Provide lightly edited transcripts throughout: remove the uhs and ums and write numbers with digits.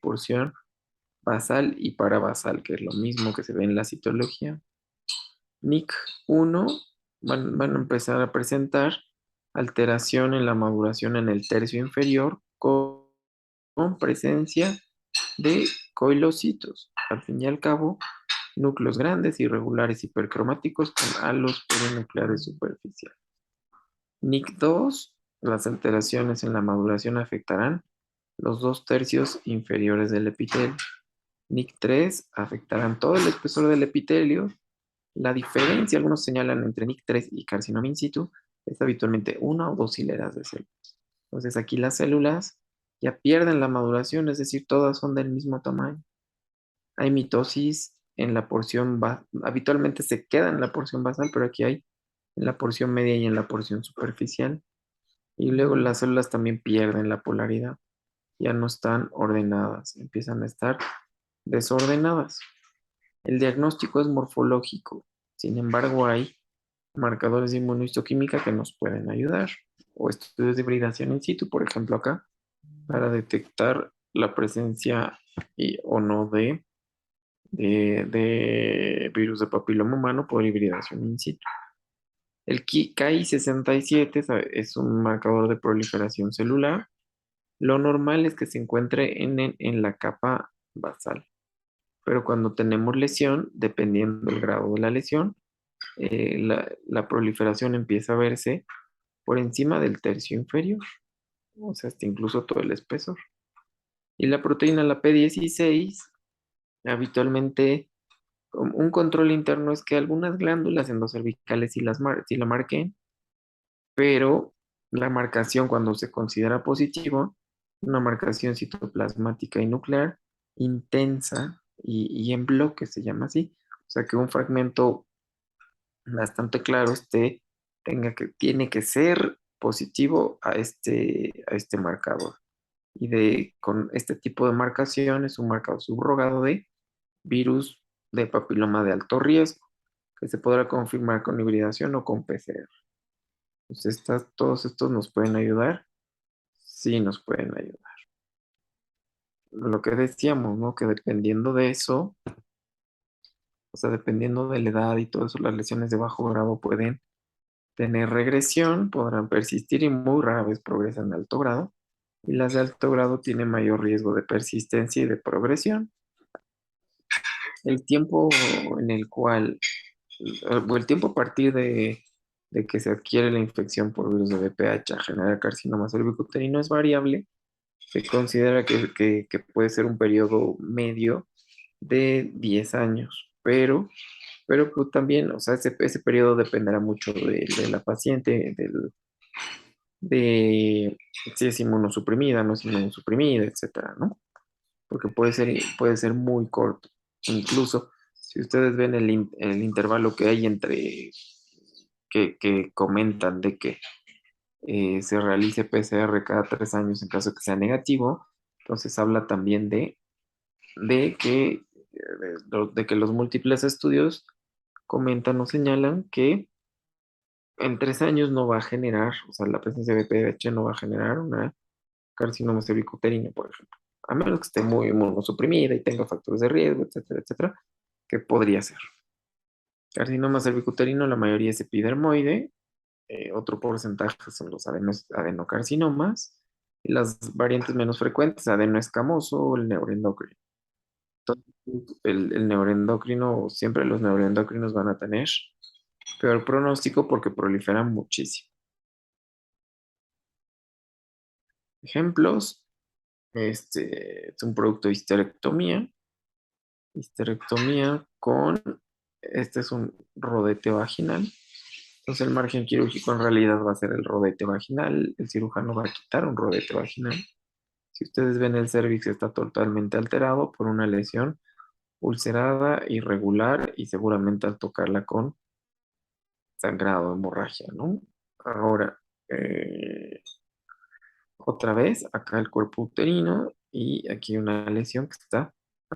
porción basal y parabasal, que es lo mismo que se ve en la citología. NIC1 van a empezar a presentar alteración en la maduración en el tercio inferior con presencia de coilocitos. Al fin y al cabo, núcleos grandes, irregulares, hipercromáticos con halos perinucleares superficiales. NIC2, las alteraciones en la maduración afectarán los 2/3 inferiores del epitelio. NIC3 afectarán todo el espesor del epitelio. La diferencia, algunos señalan entre NIC3 y carcinoma in situ, es habitualmente una o dos hileras de células. Entonces aquí las células ya pierden la maduración, es decir, todas son del mismo tamaño. Hay mitosis en la porción, habitualmente se queda en la porción basal, pero aquí hay en la porción media y en la porción superficial. Y luego las células también pierden la polaridad, ya no están ordenadas, empiezan a estar desordenadas. El diagnóstico es morfológico, sin embargo hay marcadores de inmunohistoquímica que nos pueden ayudar, o estudios de hibridación in situ, por ejemplo acá, para detectar la presencia o no de virus de papiloma humano por hibridación in situ. El KI67 es un marcador de proliferación celular. Lo normal es que se encuentre en la capa basal, pero cuando tenemos lesión, dependiendo del grado de la lesión, la proliferación empieza a verse por encima del tercio inferior, o sea, hasta incluso todo el espesor. Y la proteína, la P16, habitualmente un control interno es que algunas glándulas endocervicales sí la marquen, pero la marcación cuando se considera positivo, una marcación citoplasmática y nuclear intensa y en bloque se llama así. O sea que un fragmento bastante claro tiene que ser positivo a este marcador. Con este tipo de marcación es un marcador subrogado de virus de papiloma de alto riesgo, que se podrá confirmar con hibridación o con PCR. Pues todos estos nos pueden ayudar, sí nos pueden ayudar. Lo que decíamos, ¿no? Que dependiendo de eso, o sea, dependiendo de la edad y todo eso, las lesiones de bajo grado pueden tener regresión, podrán persistir y muy rara vez progresan a alto grado. Y las de alto grado tienen mayor riesgo de persistencia y de progresión. El tiempo en el cual, o el tiempo a partir de que se adquiere la infección por virus de VPH a generar carcinoma cervicuterino es variable. Se considera que puede ser un periodo medio de 10 años, pero pues también, o sea, ese periodo dependerá mucho de la paciente, de si es inmunosuprimida, no es inmunosuprimida, etcétera, ¿no? Porque puede ser muy corto. Incluso, si ustedes ven el intervalo que hay entre que comentan de que se realice PCR cada 3 años en caso de que sea negativo, entonces habla también de que, de que los múltiples estudios comentan o señalan que en 3 años no va a generar, o sea, la presencia de VPH no va a generar una carcinoma cervicuterino, por ejemplo, a menos que esté muy inmunosuprimida y tenga factores de riesgo, etcétera, etcétera, que podría ser. Carcinoma cervicuterino, la mayoría es epidermoide, otro porcentaje son los adenocarcinomas, y las variantes menos frecuentes, adenoescamoso o el neuroendocrino. Entonces, el neuroendocrino, siempre los neuroendocrinos van a tener peor pronóstico porque proliferan muchísimo. Ejemplos, es un producto de histerectomía este es un rodete vaginal. Entonces el margen quirúrgico en realidad va a ser el rodete vaginal, el cirujano va a quitar un rodete vaginal. Si ustedes ven el cervix está totalmente alterado por una lesión ulcerada, irregular y seguramente al tocarla con sangrado, hemorragia, ¿no? Ahora, otra vez, acá el cuerpo uterino y aquí una lesión que está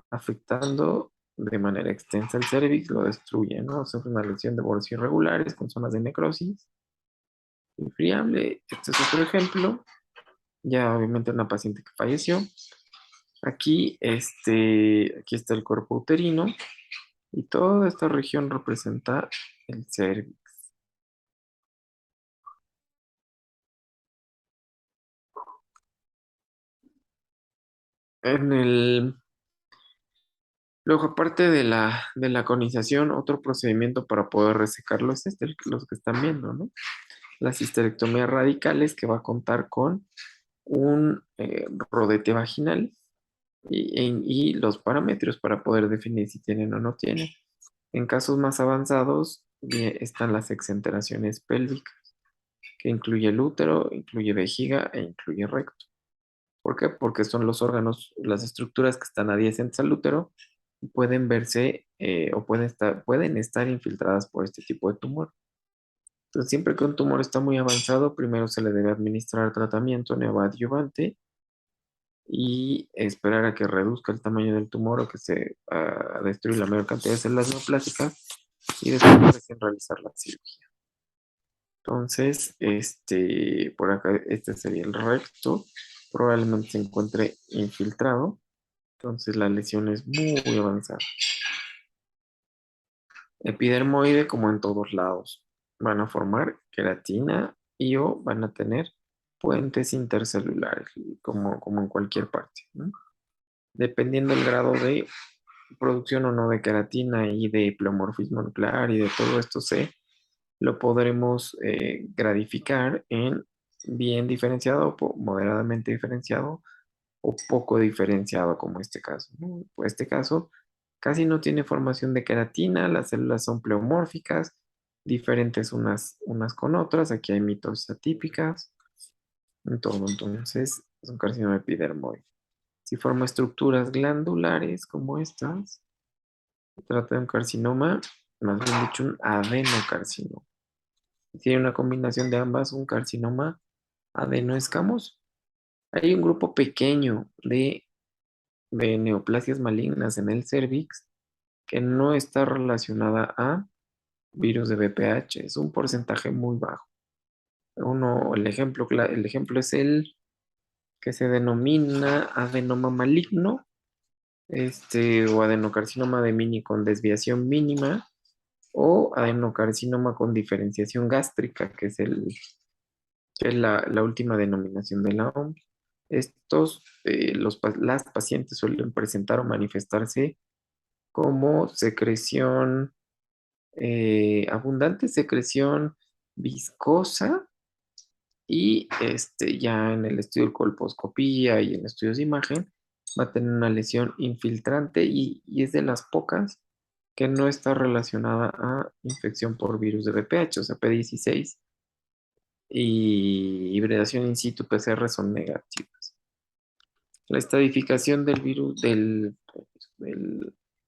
afectando de manera extensa el cervix, lo destruye, ¿no? O sea, es una lesión de bordes irregulares con zonas de necrosis infriable. Este es otro ejemplo, ya obviamente una paciente que falleció. Aquí está el cuerpo uterino y toda esta región representa el cervix. En el, Luego, aparte de la conización, otro procedimiento para poder resecarlo es este, los que están viendo, ¿no? Las histerectomías radicales que va a contar con un rodete vaginal y los parámetros para poder definir si tienen o no tienen. En casos más avanzados están las exenteraciones pélvicas, que incluye el útero, incluye vejiga e incluye recto. ¿Por qué? Porque son los órganos, las estructuras que están adyacentes al útero y pueden verse o pueden estar infiltradas por este tipo de tumor. Entonces, siempre que un tumor está muy avanzado, primero se le debe administrar tratamiento neoadyuvante y esperar a que reduzca el tamaño del tumor o que se destruya la mayor cantidad de células neoplásicas y después recién realizar la cirugía. Entonces, por acá, este sería el recto, probablemente se encuentre infiltrado, entonces la lesión es muy avanzada. Epidermoide, como en todos lados, van a formar queratina y o van a tener puentes intercelulares, como en cualquier parte, ¿no? Dependiendo del grado de producción o no de queratina y de pleomorfismo nuclear y de todo esto lo podremos gradificar en bien diferenciado, moderadamente diferenciado o poco diferenciado como este caso, ¿no? Pues este caso casi no tiene formación de queratina, las células son pleomórficas, diferentes unas con otras, aquí hay mitosis atípicas, en todo, entonces es un carcinoma epidermoide. Si forma estructuras glandulares como estas, se trata de un carcinoma, más bien dicho, un adenocarcinoma. Tiene una combinación de ambas, un carcinoma adenoescamoso. Hay un grupo pequeño de neoplasias malignas en el cervix que no está relacionada a virus de BPH. Es un porcentaje muy bajo. El ejemplo es el que se denomina adenoma maligno, o adenocarcinoma de mini con desviación mínima, o adenocarcinoma con diferenciación gástrica, que es la última denominación de la OMS. Las pacientes suelen presentar o manifestarse como secreción, abundante secreción viscosa y ya en el estudio de colposcopía y en estudios de imagen va a tener una lesión infiltrante y es de las pocas que no está relacionada a infección por virus de VPH, o sea, P16 y hibridación in situ PCR son negativas. La estadificación del virus del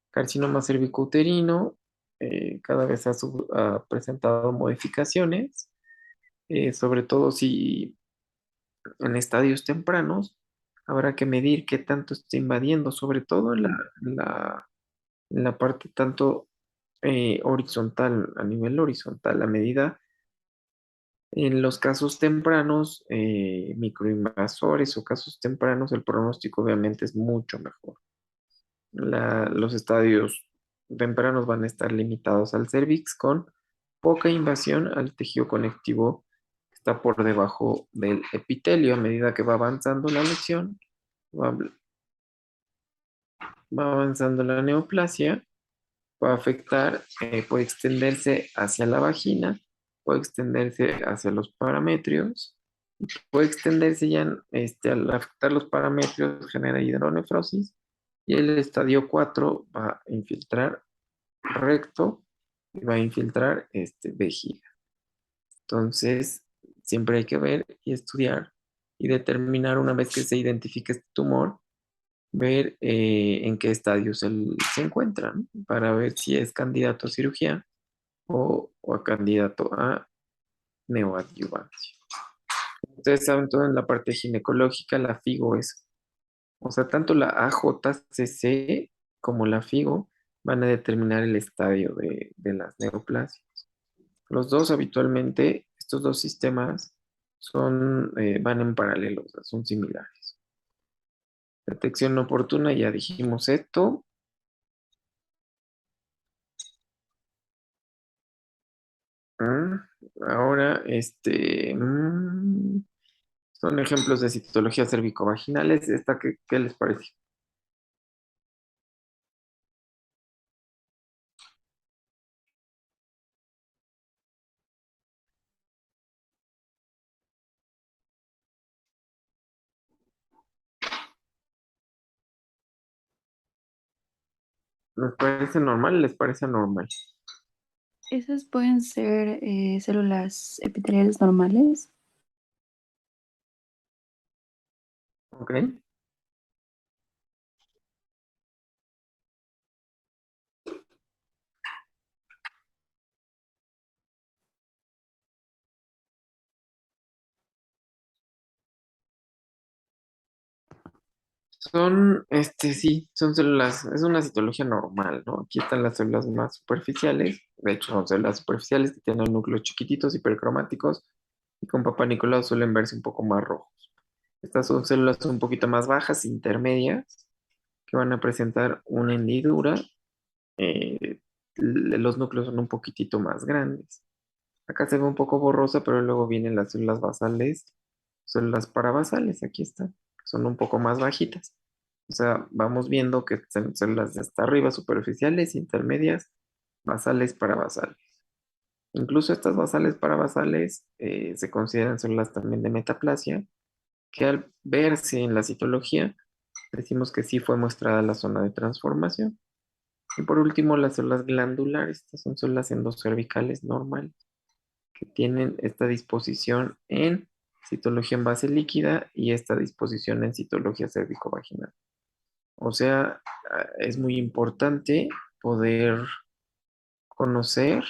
carcinoma cervicouterino cada vez ha presentado modificaciones, sobre todo si en estadios tempranos habrá que medir qué tanto está invadiendo, sobre todo en la parte tanto horizontal, a nivel horizontal, a medida en los casos tempranos, microinvasores o casos tempranos, el pronóstico obviamente es mucho mejor. Los estadios tempranos van a estar limitados al cervix con poca invasión al tejido conectivo que está por debajo del epitelio. A medida que va avanzando la lesión, va, va avanzando la neoplasia, puede afectar, puede extenderse hacia la vagina, puede extenderse hacia los parametrios, puede extenderse ya, al afectar los parametrios genera hidronefrosis y el estadio 4 va a infiltrar recto y va a infiltrar vejiga. Entonces, siempre hay que ver y estudiar y determinar una vez que se identifique este tumor, ver en qué estadio se encuentra, ¿no? Para ver si es candidato a cirugía o a candidato a neoadyuvancia. Ustedes saben todo en la parte ginecológica, la FIGO es, o sea, tanto la AJCC como la FIGO van a determinar el estadio de las neoplasias. Los dos habitualmente, estos dos sistemas van en paralelo, o sea, son similares. Detección oportuna, ya dijimos esto. Mm, Ahora, son ejemplos de citologías cervicovaginales. ¿Esta qué les parece? ¿Les parece normal? ¿Les parece anormal? Esas pueden ser células epiteliales normales. ¿Ok? Sí, son células, es una citología normal, ¿no? Aquí están las células más superficiales, de hecho son células superficiales que tienen núcleos chiquititos, hipercromáticos, y con Papá Nicolau suelen verse un poco más rojos. Estas son células un poquito más bajas, intermedias, que van a presentar una hendidura. Los núcleos son un poquitito más grandes. Acá se ve un poco borrosa, pero luego vienen las células basales, células parabasales, aquí están, que son un poco más bajitas. O sea, vamos viendo que son células de hasta arriba, superficiales, intermedias, basales, parabasales. Incluso estas basales parabasales se consideran células también de metaplasia, que al verse en la citología, decimos que sí fue mostrada la zona de transformación. Y por último, las células glandulares, estas son células endocervicales normales, que tienen esta disposición en citología en base líquida y esta disposición en citología cérvico-vaginal. O sea, es muy importante poder conocer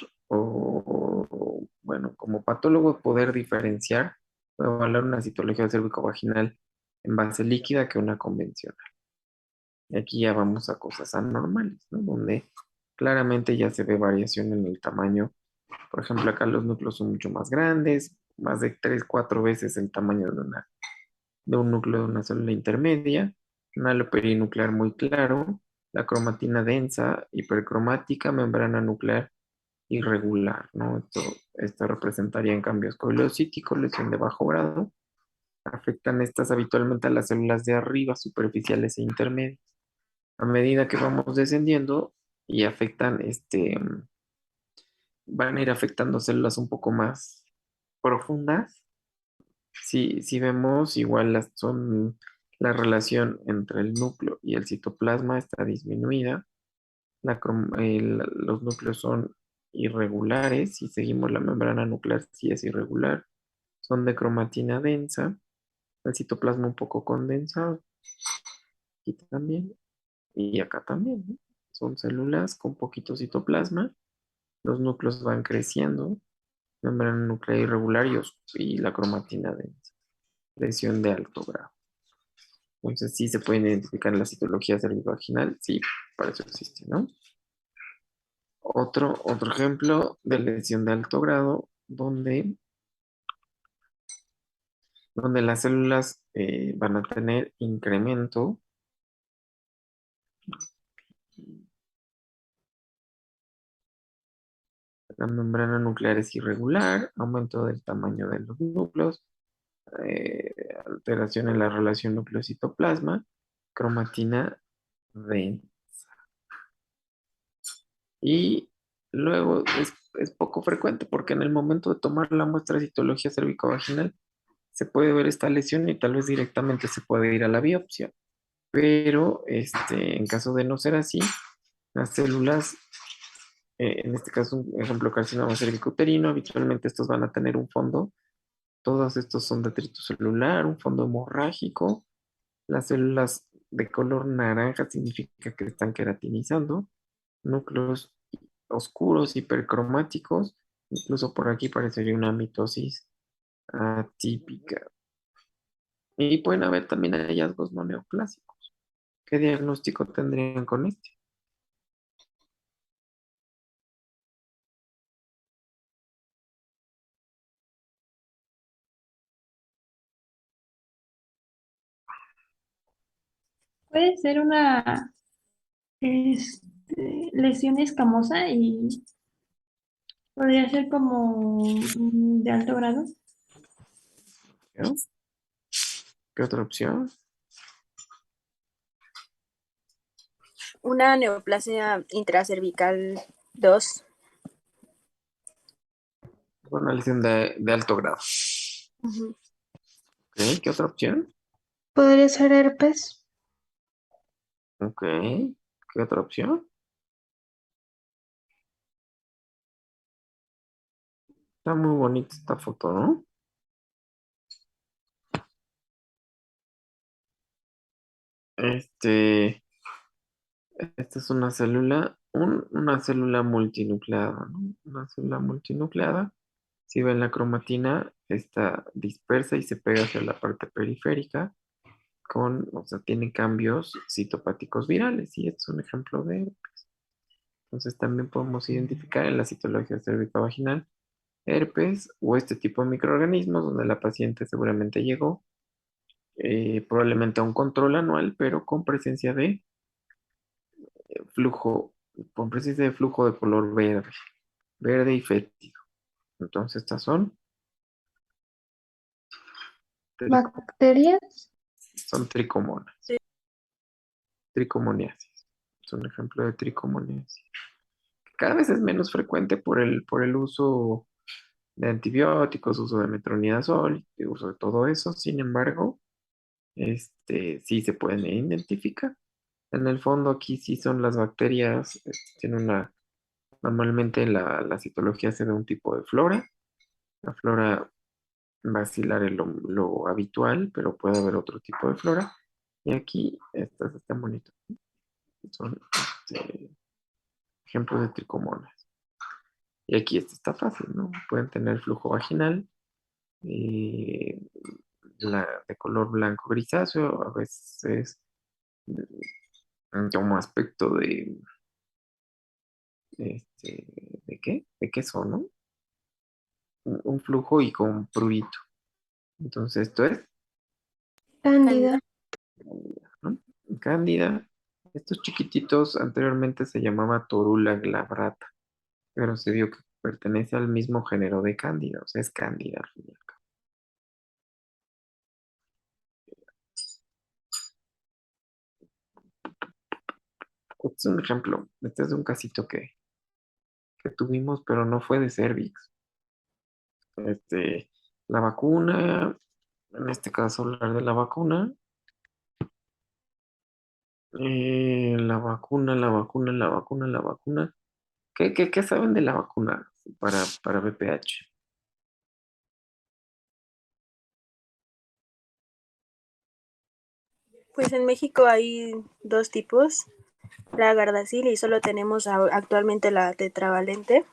bueno, como patólogo, poder diferenciar o evaluar una citología cérvico-vaginal en base líquida que una convencional. Y aquí ya vamos a cosas anormales, ¿no? Donde claramente ya se ve variación en el tamaño. Por ejemplo, acá los núcleos son mucho más grandes, más de 3 4 veces el tamaño de un núcleo de una célula intermedia, un halo perinuclear muy claro, la cromatina densa, hipercromática, membrana nuclear irregular, ¿no? Esto representaría en cambio escoliocítico, lesión de bajo grado. Afectan estas habitualmente a las células de arriba, superficiales e intermedias. A medida que vamos descendiendo y afectan, van a ir afectando células un poco más profundas. Si vemos, igual la relación entre el núcleo y el citoplasma está disminuida. Los núcleos son irregulares. Si seguimos la membrana nuclear, sí es irregular. Son de cromatina densa. El citoplasma un poco condensado. Aquí también. Y acá también, ¿no? Son células con poquito citoplasma. Los núcleos van creciendo. Membrana nuclear irregular y la cromatina densa. Lesión de alto grado. Entonces, sí se pueden identificar en la citología cervicovaginal, sí, para eso existe, ¿no? Otro ejemplo de lesión de alto grado, donde las células van a tener incremento. La membrana nuclear es irregular, aumento del tamaño de los núcleos, eh, alteración en la relación núcleo-citoplasma, cromatina densa. Y luego es poco frecuente porque en el momento de tomar la muestra de citología cervicovaginal se puede ver esta lesión y tal vez directamente se puede ir a la biopsia. Pero en caso de no ser así, las células, en este caso un ejemplo carcinoma cervicouterino, habitualmente estos van a tener un fondo, todos estos son detritus celular, un fondo hemorrágico, las células de color naranja significa que están queratinizando, núcleos oscuros, hipercromáticos, incluso por aquí parecería una mitosis atípica. Y pueden haber también hallazgos no neoplásicos. ¿Qué diagnóstico tendrían con este? Puede ser una lesión escamosa y podría ser como de alto grado. ¿No? ¿Qué otra opción? Una neoplasia intracervical 2. Una lesión de alto grado. Ujú. Ok, ¿qué otra opción? Podría ser herpes. Ok, ¿qué otra opción? Está muy bonita esta foto, ¿no? Este, esta es una célula, una célula multinucleada, ¿no? Una célula multinucleada. Si ven la cromatina, está dispersa y se pega hacia la parte periférica o sea, tiene cambios citopáticos virales y es un ejemplo de herpes. Entonces también podemos identificar en la citología cervicovaginal herpes o este tipo de microorganismos donde la paciente seguramente llegó probablemente a un control anual, pero con presencia de flujo, con presencia de flujo de color verde, verde y fétido. Entonces estas trico- Bacterias. son tricomonas, tricomoniasis. Es un ejemplo de tricomoniasis. Cada vez es menos frecuente por el uso de antibióticos, uso de metronidazol, y uso de todo eso. Sin embargo, sí se pueden identificar. En el fondo aquí sí son las bacterias, tiene normalmente la citología se ve un tipo de flora. La flora basilar es lo habitual, pero puede haber otro tipo de flora. Y aquí estas están bonitas. Son ejemplos de tricomonas. Y aquí esto está fácil, ¿no? Pueden tener flujo vaginal, eh, de color blanco grisáceo, a veces como aspecto este, ¿de qué? ¿De qué son, no? Un flujo y con prurito. Entonces esto es Cándida. Cándida. cándida, ¿no? Cándida. Estos chiquititos anteriormente se llamaba Torula glabrata, pero se vio que pertenece al mismo género de cándida, o sea, es cándida al fin y al cabo. Este es un ejemplo, este es de un casito que tuvimos, pero no fue de cervix. Este, la vacuna, en este caso hablar de la vacuna, la vacuna. ¿Qué saben de la vacuna para VPH? Pues en México hay dos tipos, la Gardasil y solo tenemos actualmente la tetravalente.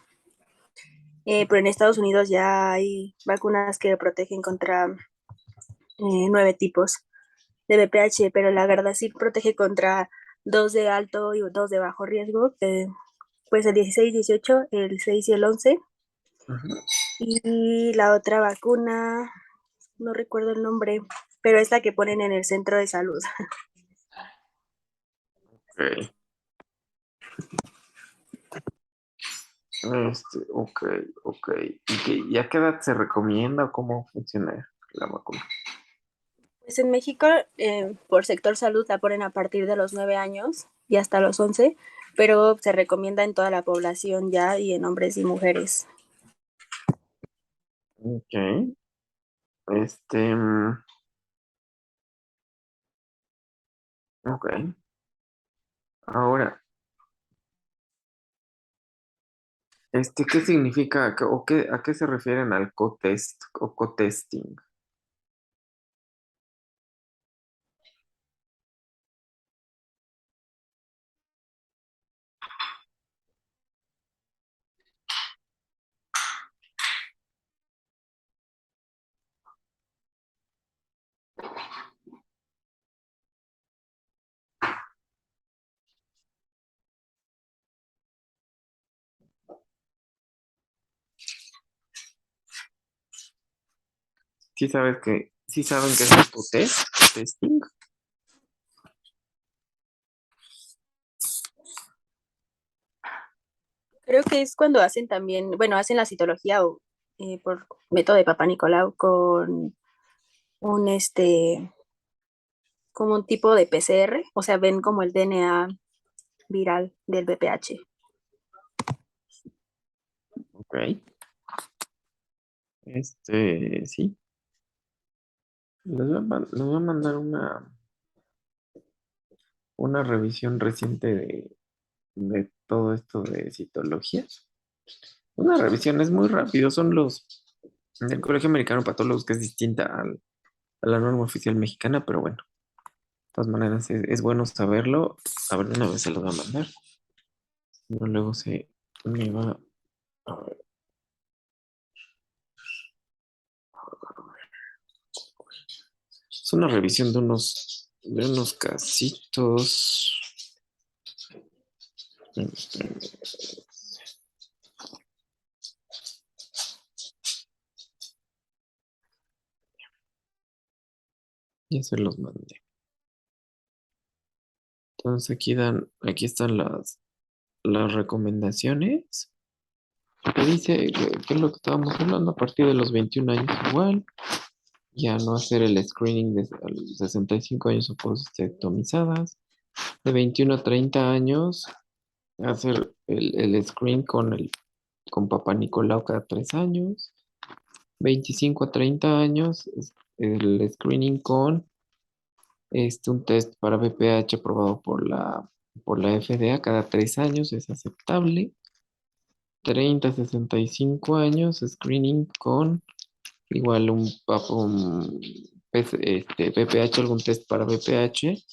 Pero en Estados Unidos ya hay vacunas que protegen contra 9 tipos de VPH, pero la Gardasil protege contra dos de alto y dos de bajo riesgo, pues el 16, 18, el 6 y el 11. Ujú. Y la otra vacuna, no recuerdo el nombre, pero es la que ponen en el centro de salud. Ok. Ok, ok. ¿Y a qué edad se recomienda o cómo funciona la vacuna? Pues en México, por sector salud, la ponen a partir de los 9 años y hasta los 11, pero se recomienda en toda la población ya y en hombres y mujeres. Ok. Este, ok. Ahora, ¿qué significa a qué se refieren al co-test o co-testing? Sí saben qué es el co-test, co-testing? Creo que es cuando hacen también, bueno, hacen la citología o por método de Papá Nicolau con un como un tipo de PCR, o sea, ven como el DNA viral del VPH. Ok. Sí. Les voy a mandar una revisión reciente de todo esto de citología. Una revisión es muy rápido, son los del Colegio Americano de Patólogos, que es distinta a la norma oficial mexicana, pero bueno, de todas maneras es bueno saberlo. A ver, una vez se los va a mandar. Si no, luego se me va a ver. Es una revisión de unos casitos. Ya se los mandé. Entonces aquí están las recomendaciones. Que dice que es lo que estábamos hablando a partir de los 21 años igual. Ya no hacer el screening a los 65 años o postectomizadas. De 21 a 30 años, hacer el screen con Papá Nicolau cada 3 años. 25 a 30 años, el screening con un test para BPH aprobado por la FDA cada 3 años, es aceptable. 30 a 65 años, screening con igual BPH, algún test para BPH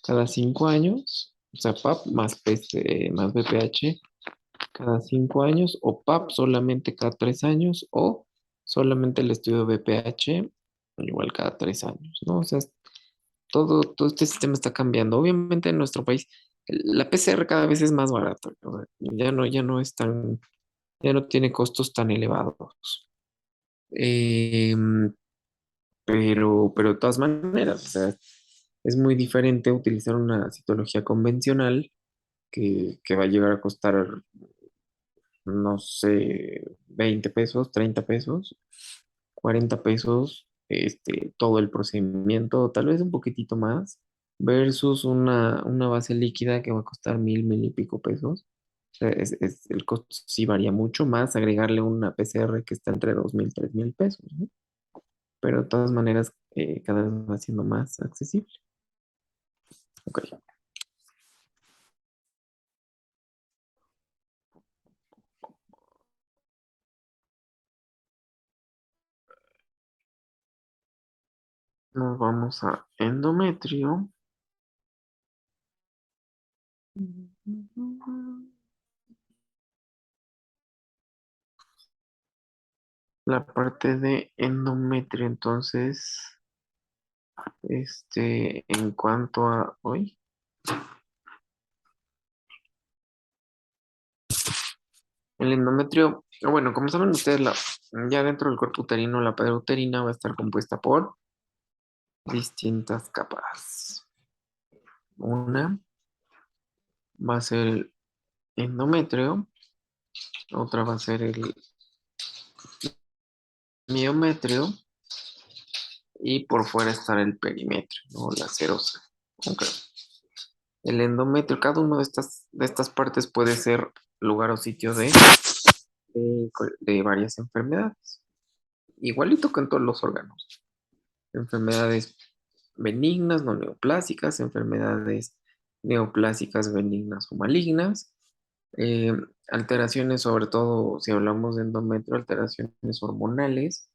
cada 5 años, o sea, PAP más BPH cada 5 años, o PAP solamente cada 3 años, o solamente el estudio de BPH igual cada 3 años, ¿no? O sea, todo este sistema está cambiando. Obviamente en nuestro país la PCR cada vez es más barata, ¿no? Ya no es ya no tiene costos tan elevados. Em, pero de todas maneras, o sea, es muy diferente utilizar una citología convencional que va a llegar a costar, no sé, 20 pesos, 30 pesos, 40 pesos, todo el procedimiento, tal vez un poquitito más, versus una base líquida que va a costar 1,000 y pico pesos. O sea, el costo sí varía mucho más, agregarle una PCR que está entre 2,000, 3,000 pesos, ¿no? Pero de todas maneras, cada vez va siendo más accesible. Ok. Nos vamos a endometrio. La parte de endometrio, entonces, en cuanto a hoy, el endometrio, bueno, como saben ustedes, ya dentro del cuerpo uterino, la pared uterina va a estar compuesta por distintas capas. Una va a ser el endometrio, otra va a ser el miometrio y por fuera estará el perimetrio, ¿no? La serosa. Ok. El endometrio, cada una de estas partes puede ser lugar o sitio de varias enfermedades. Igualito que en todos los órganos. Enfermedades benignas, no neoplásicas, enfermedades neoplásicas, benignas o malignas. eh, Alteraciones, sobre todo si hablamos de endometrio, alteraciones hormonales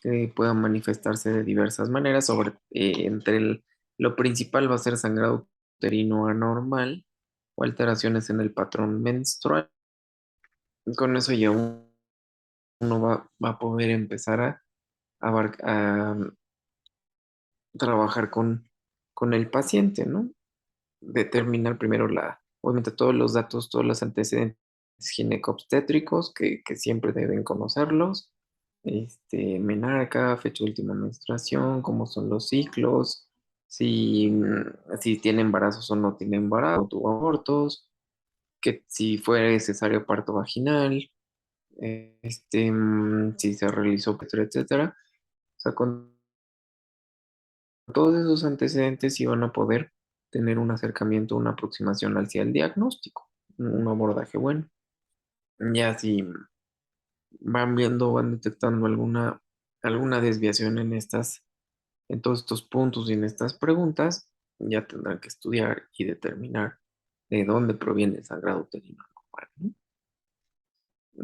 que puedan manifestarse de diversas maneras. Lo principal va a ser sangrado uterino anormal o alteraciones en el patrón menstrual. Con eso ya uno va a poder empezar a trabajar con el paciente, ¿no? Determinar primero obviamente todos los datos, todos los antecedentes ginecobstétricos que siempre deben conocerlos, menarca, fecha de última menstruación, cómo son los ciclos, si tiene embarazos o no tiene embarazo, tuvo abortos, que si fue necesario parto vaginal, si se realizó, etcétera, etcétera. O sea, con todos esos antecedentes iban a poder tener un acercamiento, una aproximación hacia el diagnóstico, un abordaje bueno. Ya si van viendo, van detectando alguna desviación en todos estos puntos y en estas preguntas, ya tendrán que estudiar y determinar de dónde proviene el sangrado uterino anormal, ¿no?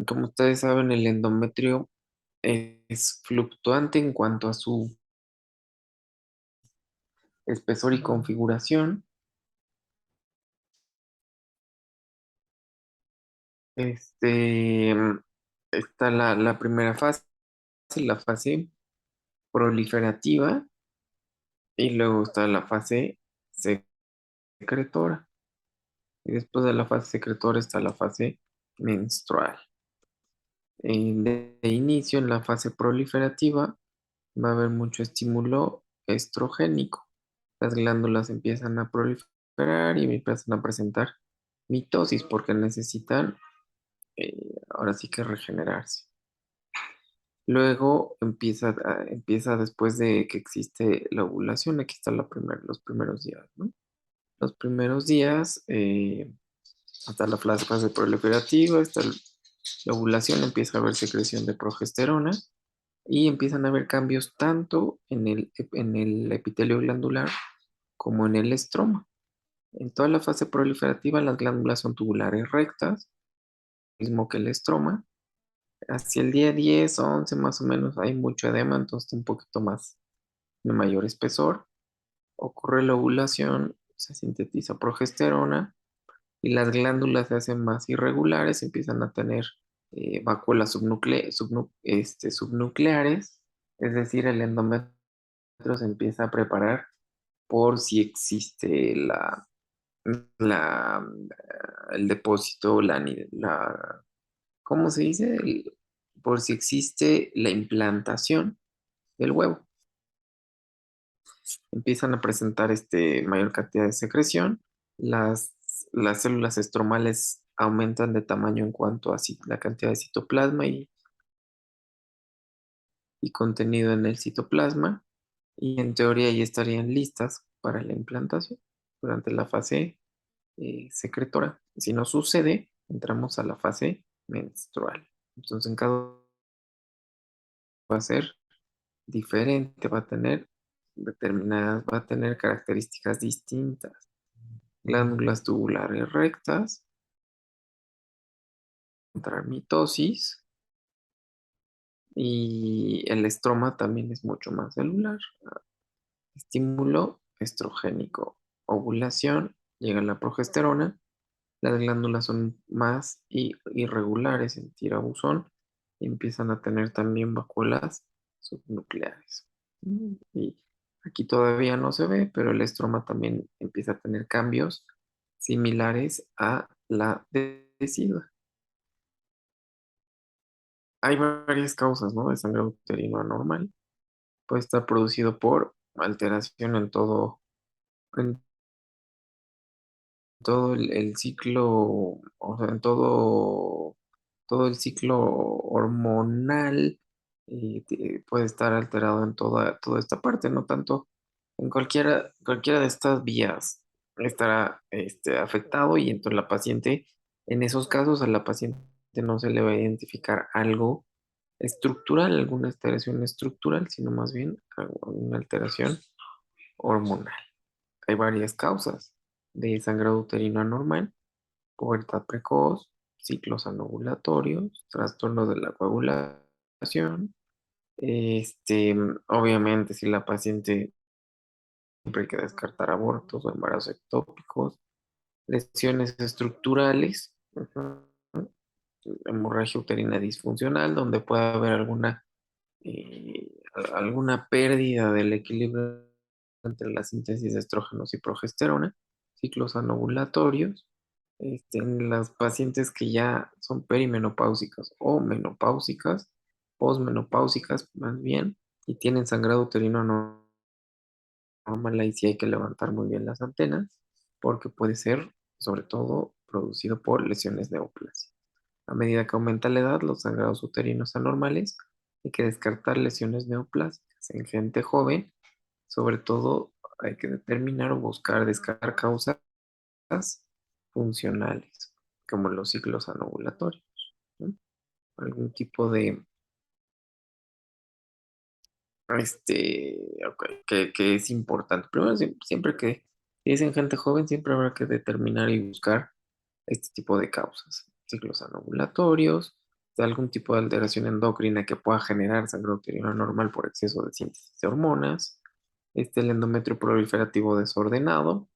Como ustedes saben, el endometrio es fluctuante en cuanto a su espesor y configuración. Este, Está la primera fase, la fase proliferativa, y luego está la fase secretora. Y después de la fase secretora está la fase menstrual. De inicio, en la fase proliferativa, va a haber mucho estímulo estrogénico. Las glándulas empiezan a proliferar y empiezan a presentar mitosis porque necesitan, ahora sí que regenerarse. Luego empieza después de que existe la ovulación. Aquí está los primeros días, ¿no? Los primeros días, hasta la fase proliferativa, hasta la ovulación, empieza a haber secreción de progesterona y empiezan a haber cambios tanto en el epitelio glandular como en el estroma. En toda la fase proliferativa, las glándulas son tubulares rectas, mismo que el estroma. Hacia el día 10 o 11 más o menos hay mucho edema, entonces un poquito más de mayor espesor. Ocurre la ovulación, se sintetiza progesterona y las glándulas se hacen más irregulares, empiezan a tener vacuolas subnucleares, es decir, el endometrio se empieza a preparar por si existe la, el depósito, ¿cómo se dice? Por si existe la implantación del huevo. Empiezan a presentar mayor cantidad de secreción. Las, las células estromales aumentan de tamaño en cuanto a la cantidad de citoplasma y contenido en el citoplasma, y en teoría ya estarían listas para la implantación durante la fase secretora. Si no sucede, entramos a la fase menstrual. Entonces, en cada va a ser diferente, va a tener características distintas. Glándulas tubulares rectas, entrar mitosis, y el estroma también es mucho más celular. Estímulo estrogénico, ovulación, llega la progesterona, las glándulas son más irregulares en tirabuzón y empiezan a tener también vacuolas subnucleares. Y aquí todavía no se ve, pero el estroma también empieza a tener cambios similares a la decidua. Hay varias causas, ¿no?, de sangrado uterino anormal. Puede estar producido por alteración en todo el ciclo, o sea, en todo el ciclo hormonal, y puede estar alterado en toda esta parte, no tanto en cualquiera de estas vías estará afectado, y entonces en esos casos a la paciente no se le va a identificar algo estructural, alguna alteración estructural, sino más bien una alteración hormonal. Hay varias causas de sangrado uterino anormal: pubertad precoz, ciclos anovulatorios, trastorno de la coagulación. Obviamente, si la paciente, siempre hay que descartar abortos o embarazos ectópicos, lesiones estructurales, hemorragia uterina disfuncional, donde puede haber alguna pérdida del equilibrio entre la síntesis de estrógenos y progesterona, ciclos anovulatorios. En las pacientes que ya son perimenopáusicas o menopáusicas, posmenopáusicas más bien, y tienen sangrado uterino normal, ahí sí hay que levantar muy bien las antenas, porque puede ser sobre todo producido por lesiones neoplásicas. A medida que aumenta la edad, los sangrados uterinos anormales, hay que descartar lesiones neoplásicas. En gente joven, sobre todo, hay que determinar o buscar descartar causas funcionales, como los ciclos anovulatorios, ¿no? Algún tipo de, ok, que es importante. Primero, siempre que si es en gente joven, siempre habrá que determinar y buscar este tipo de causas, ciclos anovulatorios, de algún tipo de alteración endocrina que pueda generar sangrado uterino anormal por exceso de síntesis de hormonas, el endometrio proliferativo desordenado,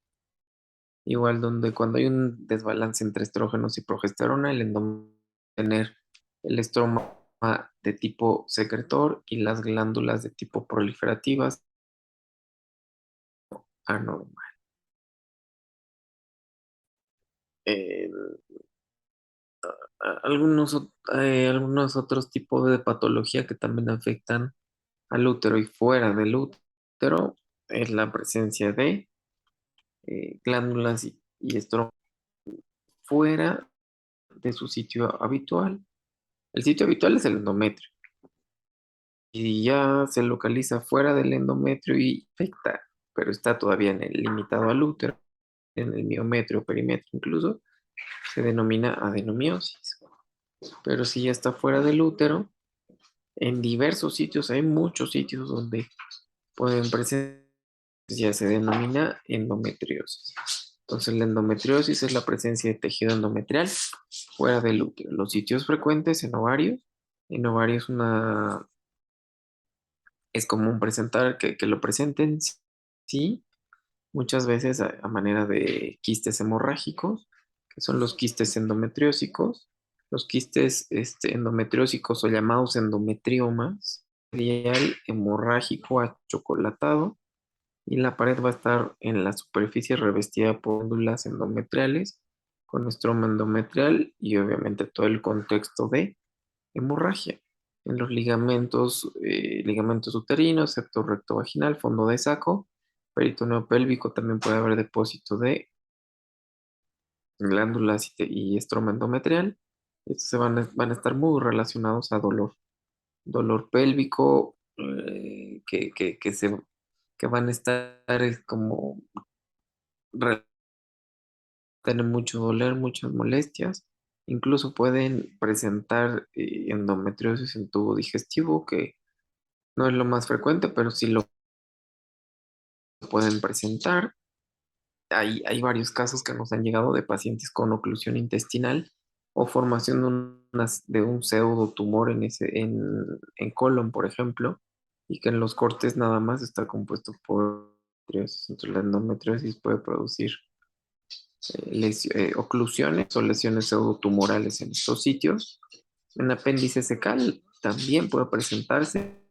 igual donde cuando hay un desbalance entre estrógenos y progesterona, el endometrio tener el estroma de tipo secretor y las glándulas de tipo proliferativas anormal. Eh, algunos otros tipos de patología que también afectan al útero y fuera del útero es la presencia de glándulas y estrógenos fuera de su sitio habitual. El sitio habitual es el endometrio. Y ya se localiza fuera del endometrio y afecta, pero está todavía en el limitado al útero, en el miometrio, perimetrio incluso, se denomina adenomiosis. Pero si ya está fuera del útero, en diversos sitios, hay muchos sitios donde pueden presentar, ya se denomina endometriosis. Entonces, la endometriosis es la presencia de tejido endometrial fuera del útero. Los sitios frecuentes en ovarios es común presentar que lo presenten, sí, muchas veces a manera de quistes hemorrágicos, que son los quistes endometriósicos. Los quistes endometriósicos o llamados endometriomas, material hemorrágico achocolatado, y la pared va a estar en la superficie revestida por glándulas endometriales con estroma endometrial y obviamente todo el contexto de hemorragia. En los ligamentos uterinos, septo recto vaginal, fondo de saco, peritoneo pélvico, también puede haber depósito de glándulas y estroma endometrial. Estos van a estar muy relacionados a dolor. Dolor pélvico, que van a estar como tener mucho dolor, muchas molestias. Incluso pueden presentar endometriosis en tubo digestivo, que no es lo más frecuente, pero sí lo pueden presentar. Hay varios casos que nos han llegado de pacientes con oclusión intestinal o formación de un pseudotumor en colon, por ejemplo, y que en los cortes nada más está compuesto por endometriosis. Entonces, la endometriosis puede producir oclusiones o lesiones pseudotumorales en estos sitios. En apéndice secal también puede presentarse,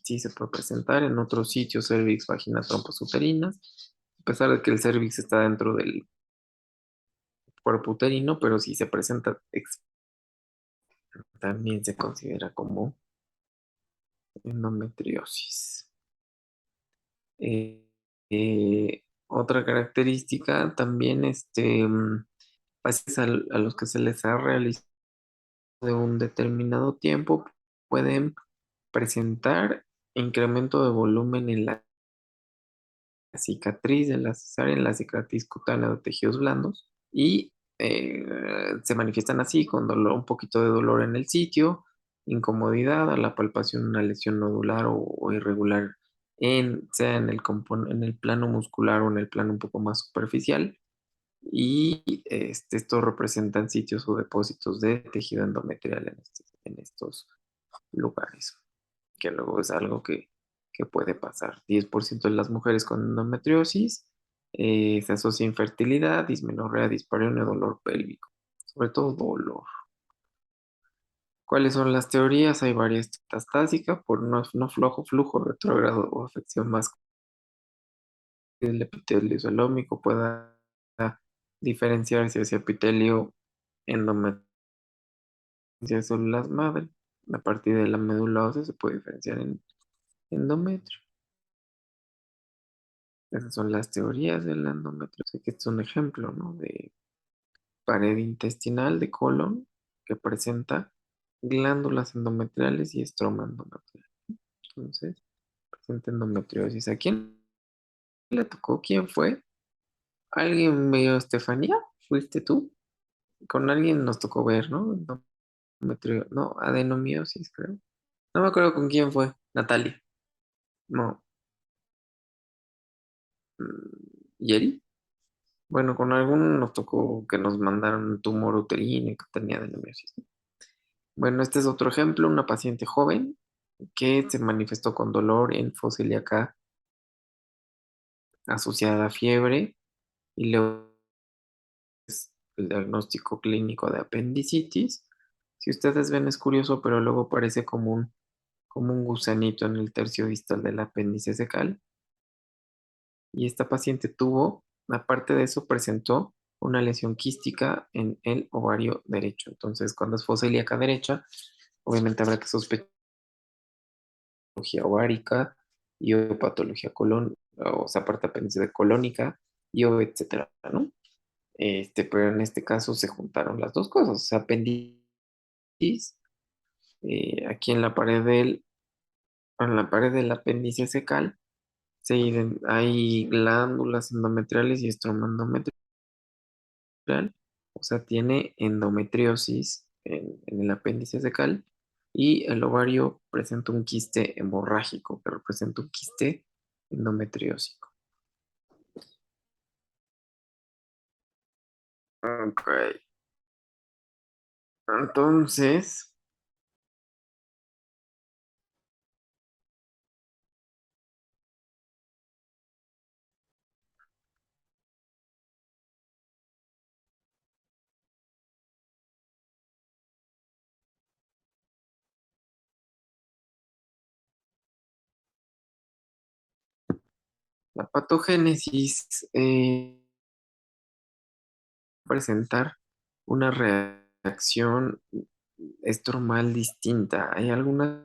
sí se puede presentar en otros sitios, cervix, vagina, trompas uterinas, a pesar de que el cervix está dentro del cuerpo uterino, pero si se presenta, también se considera como endometriosis. Eh, Otra característica también, pacientes a los que se les ha realizado de un determinado tiempo pueden presentar incremento de volumen en la cicatriz de la cesárea, en la cicatriz cutánea de tejidos blandos y se manifiestan así con dolor, un poquito de dolor en el sitio, incomodidad a la palpación de una lesión nodular o irregular sea en el plano muscular o en el plano un poco más superficial y estos representan sitios o depósitos de tejido endometrial en estos lugares, que luego es algo que puede pasar. 10% de las mujeres con endometriosis se asocia a infertilidad, dismenorrea, dispareunia, dolor pélvico, sobre todo dolor. ¿Cuáles son las teorías? Hay varias. Metastásica por no flojo flujo retrógrado o afección más del epitelio isolómico pueda diferenciarse hacia epitelio endometrial de células madre. A partir de la médula ósea se puede diferenciar en endometrio. Esas son las teorías del endometrio. Sé que este es un ejemplo, ¿no? pared intestinal de colon que presenta glándulas endometriales y estroma endometrial. Entonces, presenta endometriosis. ¿A quién le tocó? ¿Quién fue? ¿Alguien vio a Estefanía? ¿Fuiste tú? Con alguien nos tocó ver, ¿no? No, adenomiosis, creo. No me acuerdo con quién fue. Natalia. No. ¿Yeri? Bueno, con alguno nos tocó que nos mandaron un tumor uterino y que tenía adenomiosis. Bueno, este es otro ejemplo, una paciente joven que se manifestó con dolor en celíaca asociada a fiebre y luego el diagnóstico clínico de apendicitis. Si ustedes ven es curioso, pero luego parece como un gusanito en el tercio distal del apéndice secal. Y esta paciente tuvo, aparte de eso, presentó una lesión quística en el ovario derecho. Entonces, cuando es fosa ilíaca derecha, obviamente habrá que sospechar patología ovárica y o patología colon, o sea, parte apéndice de colónica y o etcétera, ¿no? Pero en este caso se juntaron las dos cosas, o sea, apéndice aquí en la pared del apéndice secal hay glándulas endometriales y estroma endometrial, o sea, tiene endometriosis en el apéndice secal y el ovario presenta un quiste hemorrágico que representa un quiste endometriósico. Ok, entonces, la patogénesis presentar una reacción estromal distinta. Hay algunas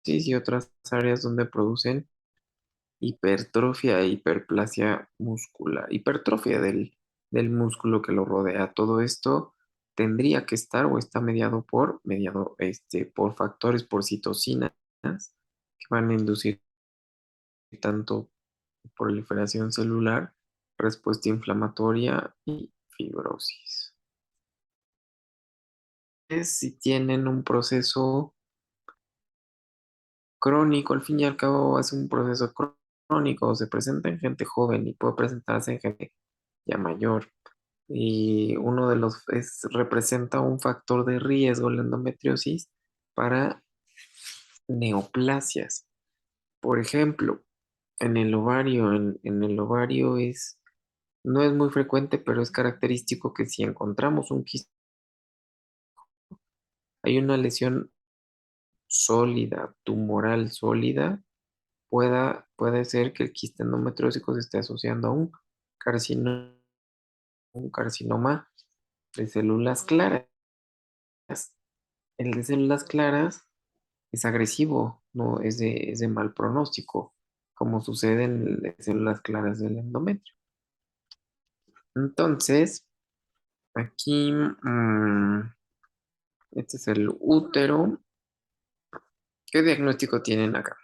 y otras áreas donde producen hipertrofia e hiperplasia muscular, hipertrofia del músculo que lo rodea. Todo esto tendría que estar o está por factores, por citocinas que van a inducir tanto proliferación celular, respuesta inflamatoria y fibrosis. Si tienen un proceso crónico, al fin y al cabo es un proceso crónico, se presenta en gente joven y puede presentarse en gente ya mayor. Y uno de los representa un factor de riesgo, la endometriosis, para neoplasias. Por ejemplo, en el ovario no es muy frecuente, pero es característico que si encontramos un quiste, hay una lesión sólida, tumoral sólida, puede ser que el quiste endometriósico se esté asociando a carcino- un carcinoma de células claras. El de células claras es agresivo, no es de mal pronóstico, como sucede en el de células claras del endometrio. Entonces, aquí, este es el útero. ¿Qué diagnóstico tienen acá?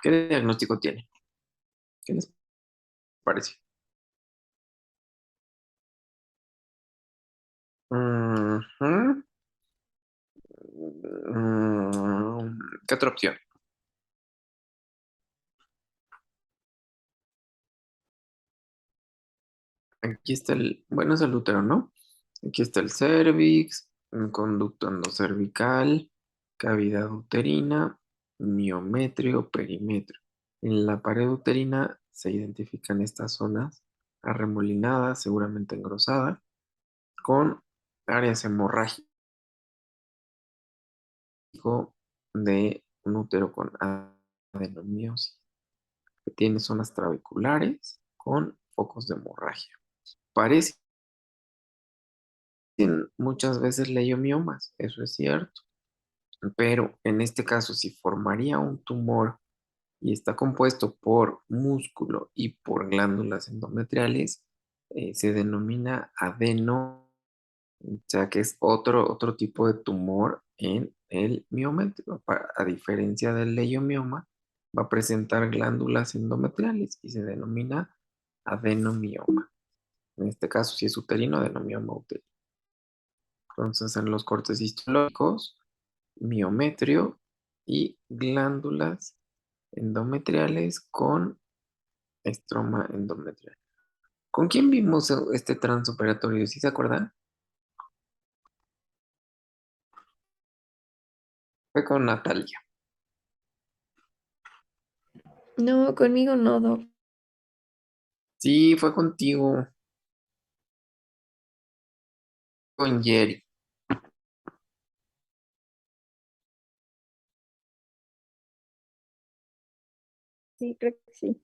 ¿Qué diagnóstico tiene? ¿Qué les parece? Ujú. ¿Qué otra opción? Aquí está bueno, es el útero, ¿no? Aquí está el cervix, un conducto endocervical, cavidad uterina, miometrio, perimetrio. En la pared uterina se identifican estas zonas arremolinada, seguramente engrosada, con áreas hemorrágicas de un útero con adenomiosis, que tiene zonas trabeculares con focos de hemorragia. Parecen muchas veces leiomiomas, eso es cierto, pero en este caso, si formaría un tumor y está compuesto por músculo y por glándulas endometriales, se denomina adeno, o sea que es otro tipo de tumor en el miometrio. A diferencia del leiomioma, va a presentar glándulas endometriales y se denomina adenomioma. En este caso, si es uterino, adenomioma uterino. Entonces, en los cortes histológicos, miometrio y glándulas endometriales con estroma endometrial. ¿Con quién vimos este transoperatorio? ¿Sí se acuerdan? Fue con Natalia. No, conmigo no, Doc. Sí, fue contigo, con Jerry. Sí, creo que sí.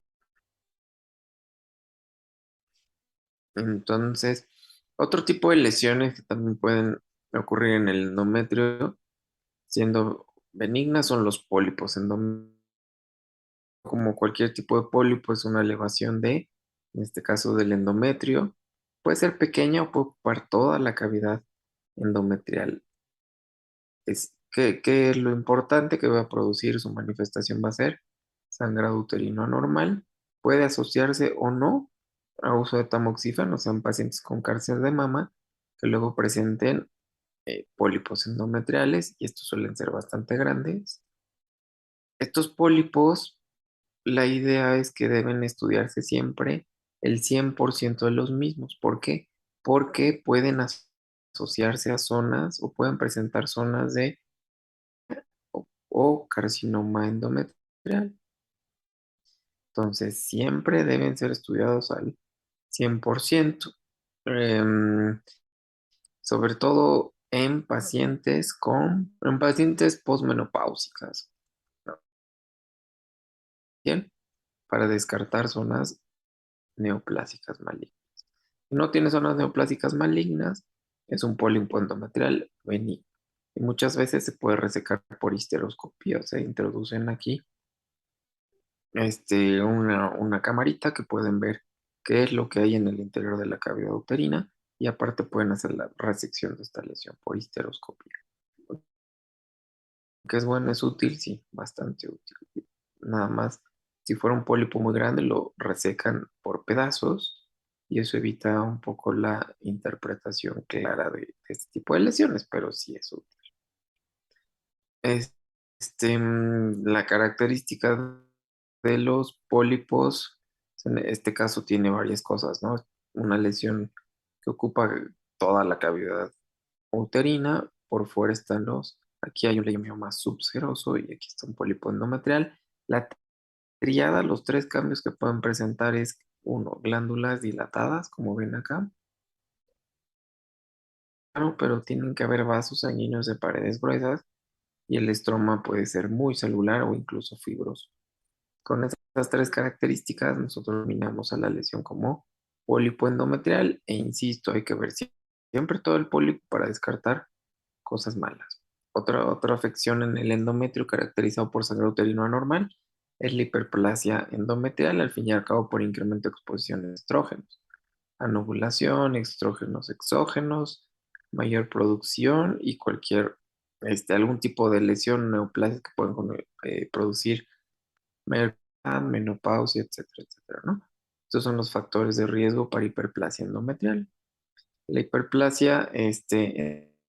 Entonces, otro tipo de lesiones que también pueden ocurrir en el endometrio, siendo benignas, son los pólipos endometriales. Como cualquier tipo de pólipo, es una elevación en este caso del endometrio. Puede ser pequeña o puede ocupar toda la cavidad endometrial. Que lo importante que va a producir su manifestación va a ser sangrado uterino anormal. Puede asociarse o no a uso de tamoxifeno, o sea, en pacientes con cáncer de mama que luego presenten pólipos endometriales y estos suelen ser bastante grandes. Estos pólipos, la idea es que deben estudiarse siempre el 100% de los mismos. ¿Por qué? Porque pueden asociarse a zonas o pueden presentar zonas de o carcinoma endometrial. Entonces, siempre deben ser estudiados al 100%, em, sobre todo en pacientes posmenopáusicas, ¿no? Bien, para descartar zonas neoplásicas malignas. Si no tiene zonas neoplásicas malignas, es un pólipo endometrial benigno. Y muchas veces se puede resecar por histeroscopía, se introducen aquí una camarita que pueden ver qué es lo que hay en el interior de la cavidad uterina y aparte pueden hacer la resección de esta lesión por histeroscopia. Que es bueno, es útil, sí, bastante útil. Nada más, si fuera un pólipo muy grande, lo resecan por pedazos y eso evita un poco la interpretación clara de este tipo de lesiones, pero sí es útil. Es- la característica de los pólipos, en este caso tiene varias cosas, ¿no? Una lesión que ocupa toda la cavidad uterina, por fuera están aquí hay un leiomyoma subseroso y aquí está un pólipo endometrial. La triada, los tres cambios que pueden presentar es, uno, glándulas dilatadas, como ven acá, claro, pero tienen que haber vasos sanguíneos de paredes gruesas y el estroma puede ser muy celular o incluso fibroso. Con estas tres características, nosotros denominamos a la lesión como pólipo endometrial e insisto, hay que ver siempre todo el pólipo para descartar cosas malas. Otra afección en el endometrio caracterizado por sangrado uterino anormal es la hiperplasia endometrial, al fin y al cabo por incremento de exposición de estrógenos, anovulación, estrógenos exógenos, mayor producción y algún tipo de lesión neoplásica que pueden producir mayor menopausia, etcétera, etcétera, ¿no? Estos son los factores de riesgo para hiperplasia endometrial. La hiperplasia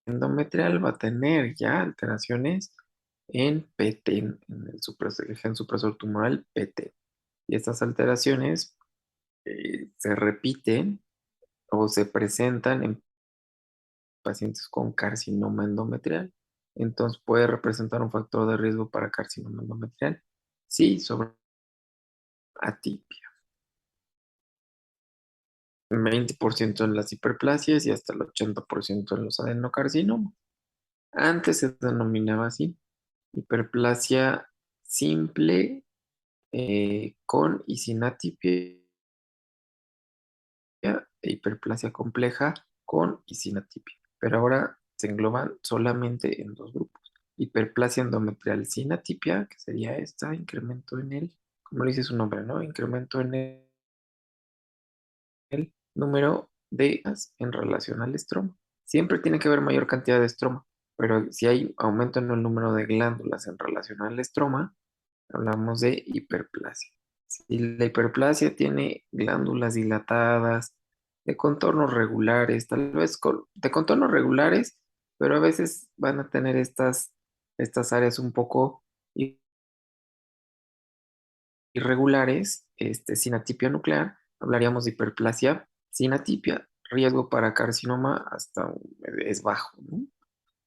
endometrial va a tener ya alteraciones en PT, el gen supresor tumoral PT. Y estas alteraciones se repiten o se presentan en pacientes con carcinoma endometrial. Entonces puede representar un factor de riesgo para carcinoma endometrial. Sí, sobre atipia. 20% en las hiperplasias y hasta el 80% en los adenocarcinomas. Antes se denominaba así, hiperplasia simple con y sin atipia e hiperplasia compleja con y sin atipia. Pero ahora se engloban solamente en dos grupos. Hiperplasia endometrial sin atipia, que sería esta, incremento en el, como lo dice su nombre, ¿no? Incremento en el número de en relación al estroma. Siempre tiene que haber mayor cantidad de estroma, pero si hay aumento en el número de glándulas en relación al estroma, hablamos de hiperplasia. Si la hiperplasia tiene glándulas dilatadas, de contornos regulares, tal vez de contornos regulares, pero a veces van a tener estas áreas un poco irregulares, sin atipia nuclear, hablaríamos de hiperplasia sin atipia. Riesgo para carcinoma es bajo, ¿no?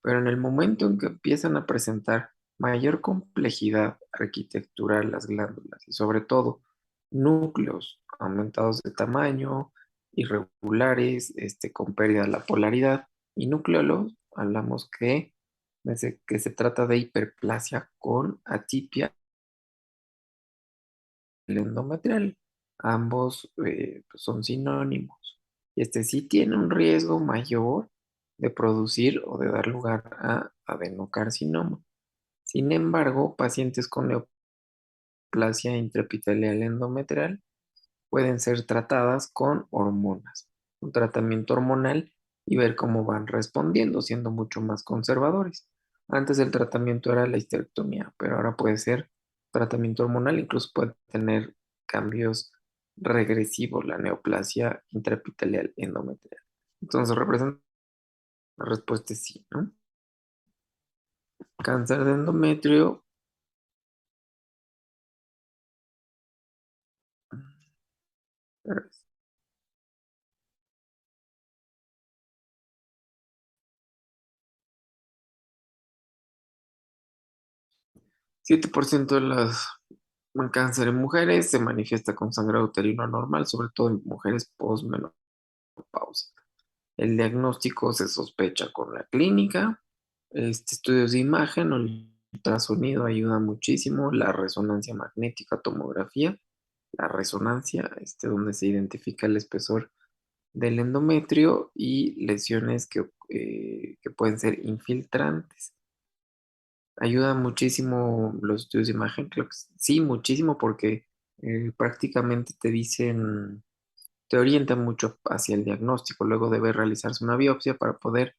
Pero en el momento en que empiezan a presentar mayor complejidad arquitectural las glándulas y sobre todo núcleos aumentados de tamaño, irregulares, con pérdida de la polaridad y nucleolos, hablamos que se trata de hiperplasia con atipia endometrial. Ambos pues, son sinónimos. Este sí tiene un riesgo mayor de producir o de dar lugar a adenocarcinoma. Sin embargo, pacientes con neoplasia intraepitelial endometrial pueden ser tratadas con hormonas, un tratamiento hormonal y ver cómo van respondiendo, siendo mucho más conservadores. Antes el tratamiento era la histerectomía, pero ahora puede ser tratamiento hormonal, incluso puede tener cambios regresivos la neoplasia intraepitelial endometrial. Entonces representa la respuesta es sí, ¿no? Cáncer de endometrio. 7% de las cáncer en mujeres se manifiesta con sangrado uterino anormal, sobre todo en mujeres posmenopáusicas. El diagnóstico se sospecha con la clínica. Estudios de imagen o el ultrasonido ayuda muchísimo. La resonancia magnética, tomografía, la resonancia, donde se identifica el espesor del endometrio y lesiones que pueden ser infiltrantes. Ayuda muchísimo los estudios de imagen, creo que sí, muchísimo porque prácticamente te orientan mucho hacia el diagnóstico. Luego debe realizarse una biopsia para poder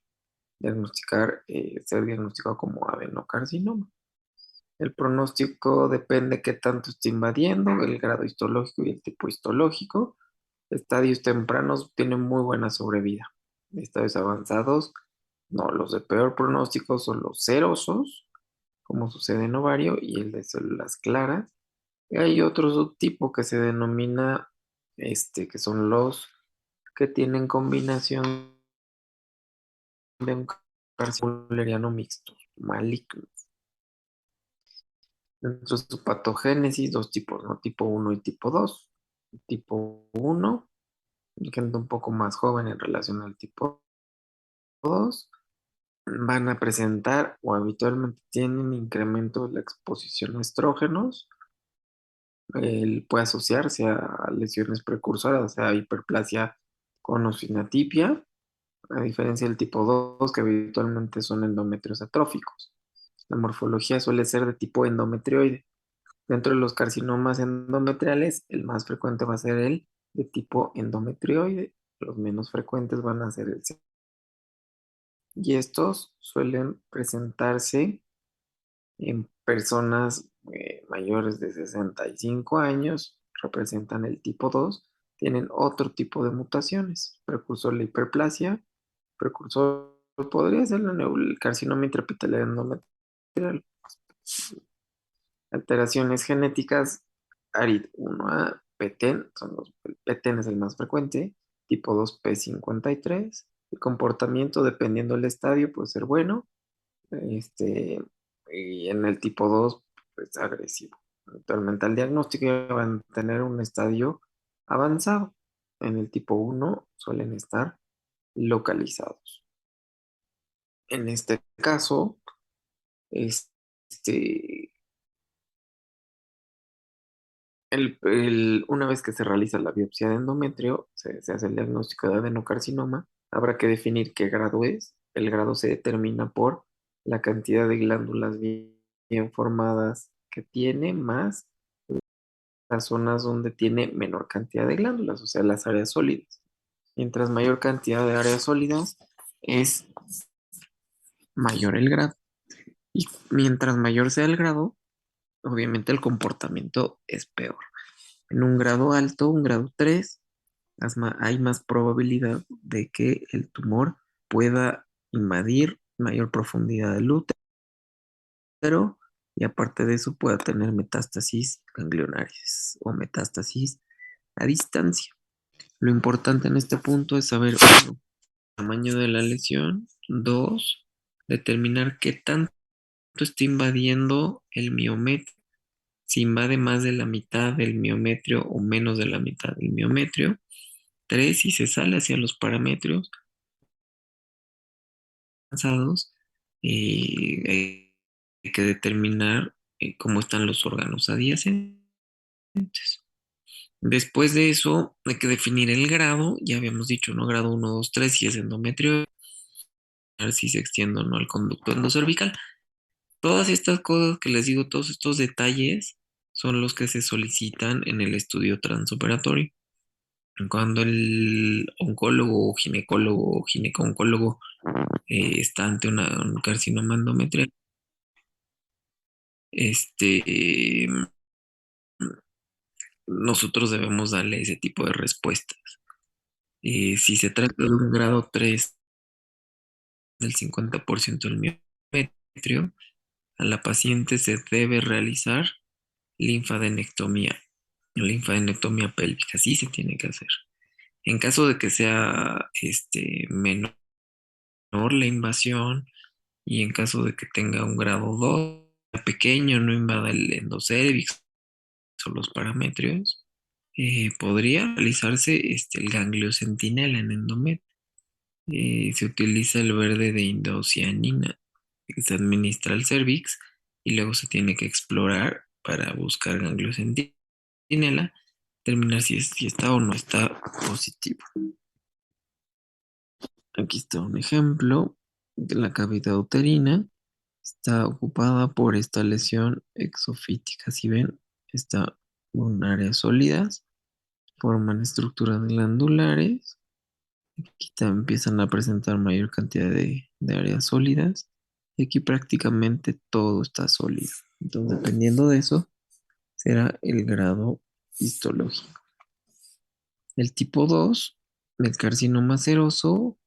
ser diagnosticado como adenocarcinoma. El pronóstico depende qué tanto esté invadiendo, el grado histológico y el tipo histológico. Estadios tempranos tienen muy buena sobrevida. Estadios avanzados, no, los de peor pronóstico son los serosos, como sucede en ovario, y el de células claras. Y hay otro subtipo que se denomina, que son los que tienen combinación de un carcinoma mulleriano mixto, maligno. Dentro de su patogénesis, dos tipos, ¿no? Tipo uno y tipo 2. Tipo uno, gente un poco más joven en relación al tipo 2, van a presentar o habitualmente tienen incremento de la exposición a estrógenos. Puede asociarse a lesiones precursoras, o sea, hiperplasia con o sin atipia, a diferencia del tipo 2 que habitualmente son endometrios atróficos. La morfología suele ser de tipo endometrioide. Dentro de los carcinomas endometriales, el más frecuente va a ser el de tipo endometrioide. Los menos frecuentes van a ser el C. Y estos suelen presentarse en personas mayores de 65 años, representan el tipo 2, tienen otro tipo de mutaciones. Precursor de la hiperplasia, precursor podría ser el carcinoma intraepitelial endometrial. Alteraciones genéticas, ARID1A, PTEN, el PTEN es el más frecuente, tipo 2 P53. El comportamiento, dependiendo del estadio, puede ser bueno, y en el tipo 2 pues agresivo. Actualmente al diagnóstico ya van a tener un estadio avanzado. en el tipo 1 suelen estar localizados. En este caso, este, una vez que se realiza la biopsia de endometrio, se hace el diagnóstico de adenocarcinoma, habrá que definir qué grado es. El grado se determina por la cantidad de glándulas bien formadas que tiene, más las zonas donde tiene menor cantidad de glándulas, o sea, las áreas sólidas. Mientras mayor cantidad de áreas sólidas, es mayor el grado. Y mientras mayor sea el grado, obviamente el comportamiento es peor. En un grado alto, un grado 3, hay más probabilidad de que el tumor pueda invadir mayor profundidad del útero y aparte de eso pueda tener metástasis ganglionares o metástasis a distancia. Lo importante en este punto es saber, uno, el tamaño de la lesión, dos, determinar qué tanto está invadiendo el miometrio. Si invade más de la mitad del miometrio o menos de la mitad del miometrio. Tres, si se sale hacia los parámetros avanzados, hay que determinar cómo están los órganos adyacentes. Después de eso, hay que definir el grado. Ya habíamos dicho, ¿no? Grado 1, 2, 3, si es endometrio, a ver si se extiende o no el conducto endocervical. Todas estas cosas que les digo, todos estos detalles son los que se solicitan en el estudio transoperatorio. Cuando el oncólogo o ginecólogo o gineco-oncólogo está ante un carcinoma endometrial, este, nosotros debemos darle ese tipo de respuestas. Si se trata de un grado 3 del 50% del miometrio, a la paciente se debe realizar linfadenectomía, pélvica, sí se tiene que hacer. En caso de que sea menor la invasión y en caso de que tenga un grado 2 pequeño, no invada el endocérvix o los parametrios, podría realizarse el ganglio centinela en endometrio. Se utiliza el verde de indocianina que se administra al cervix y luego se tiene que explorar para buscar ganglio centinela, determinar si está o no está positivo. Aquí está un ejemplo de la cavidad uterina. Está ocupada por esta lesión exofítica. Si ven, está con áreas sólidas, forman estructuras glandulares. Aquí empiezan a presentar mayor cantidad de áreas sólidas. Y aquí prácticamente todo está sólido. Entonces, dependiendo de eso, será el grado histológico. El tipo 2 del carcinoma seroso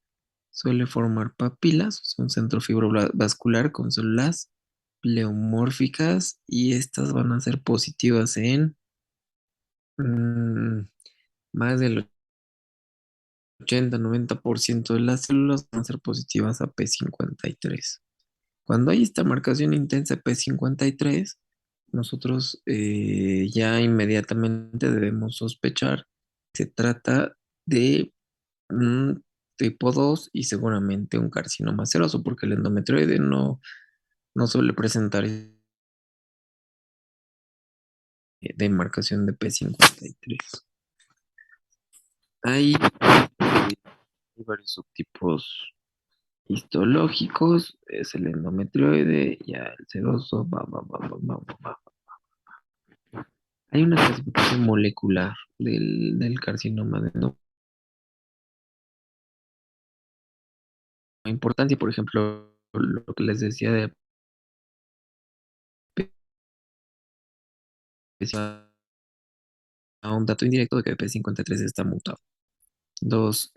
suele formar papilas, o sea, un centro fibrovascular con células pleomórficas y estas van a ser positivas en mm, más del 80-90% de las células van a ser positivas a P53. Cuando hay esta marcación intensa P53, nosotros ya inmediatamente debemos sospechar que se trata de un tipo 2 y seguramente un carcinoma seroso, porque el endometrioide no suele presentar demarcación de P53. Hay varios subtipos histológicos, es el endometrioide, ya el seroso, Hay una clasificación molecular del carcinoma de importancia, por ejemplo, lo que les decía de a un dato indirecto de que P53 está mutado. Dos,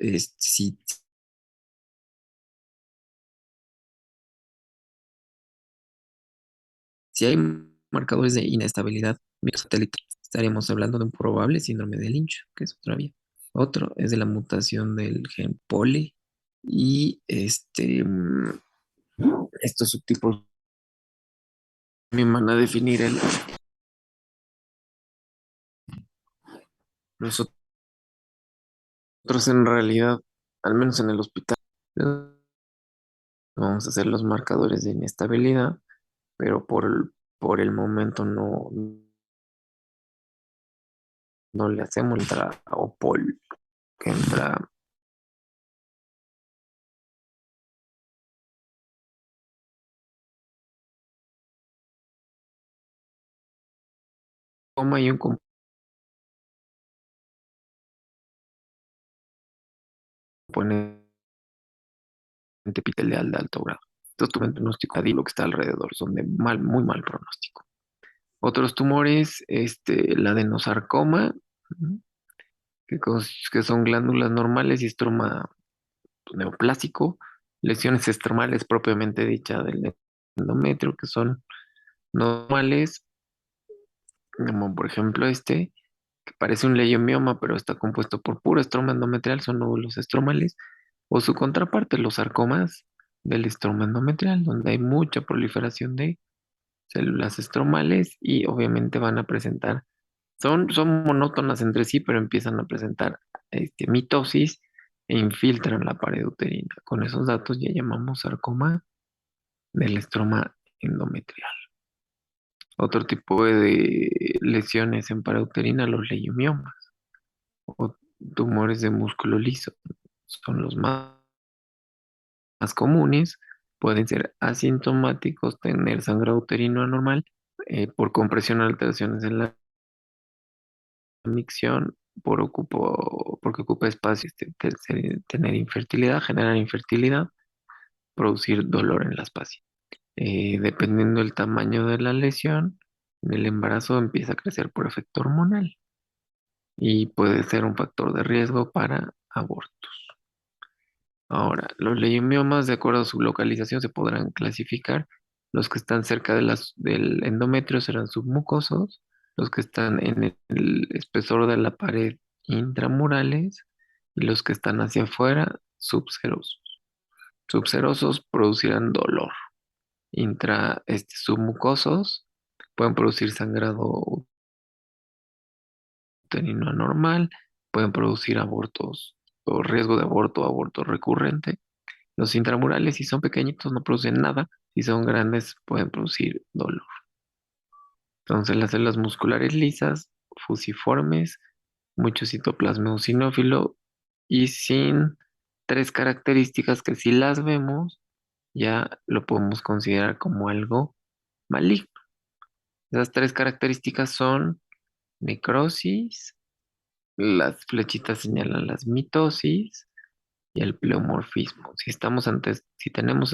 si hay marcadores de inestabilidad microsatélite, estaríamos hablando de un probable síndrome de Lynch, que es otra vía. Otro es de la mutación del gen poli y estos subtipos me van a definir los Nosotros en realidad, al menos en el hospital, vamos a hacer los marcadores de inestabilidad, pero por el momento no le hacemos entra OPOL, que entra coma y un componente epitelial de alto grado. Estos tumores diagnóstico y lo que está alrededor son de muy mal pronóstico. Otros tumores, el adenosarcoma, ujú, que son glándulas normales y estroma neoplásico, lesiones estromales propiamente dicha del endometrio, que son normales, como por ejemplo que parece un leiomioma, pero está compuesto por puro estroma endometrial, son nódulos estromales, o su contraparte, los sarcomas del estroma endometrial, donde hay mucha proliferación de células estromales y obviamente van a presentar, son monótonas entre sí, pero empiezan a presentar mitosis e infiltran la pared uterina. Con esos datos ya llamamos sarcoma del estroma endometrial. Otro tipo de lesiones en pared uterina, los leiomiomas o tumores de músculo liso, son los más comunes. Pueden ser asintomáticos, tener sangrado uterino anormal por compresión o alteraciones en la micción, porque ocupa espacio, tener infertilidad, generar infertilidad, producir dolor en las pacientes. Dependiendo del tamaño de la lesión, el embarazo empieza a crecer por efecto hormonal y puede ser un factor de riesgo para abortos. Ahora, los leiomiomas, de acuerdo a su localización, se podrán clasificar. Los que están cerca del endometrio serán submucosos, los que están en el espesor de la pared intramurales y los que están hacia afuera, subserosos. Subserosos producirán dolor. Submucosos pueden producir sangrado uterino anormal, pueden producir abortos o riesgo de aborto o aborto recurrente. Los intramurales, si son pequeñitos, no producen nada. Si son grandes, pueden producir dolor. Entonces, las células musculares lisas, fusiformes, mucho citoplasma eosinófilo y sin tres características que si las vemos, ya lo podemos considerar como algo maligno. Esas tres características son necrosis, las flechitas señalan las mitosis y el pleomorfismo. Si tenemos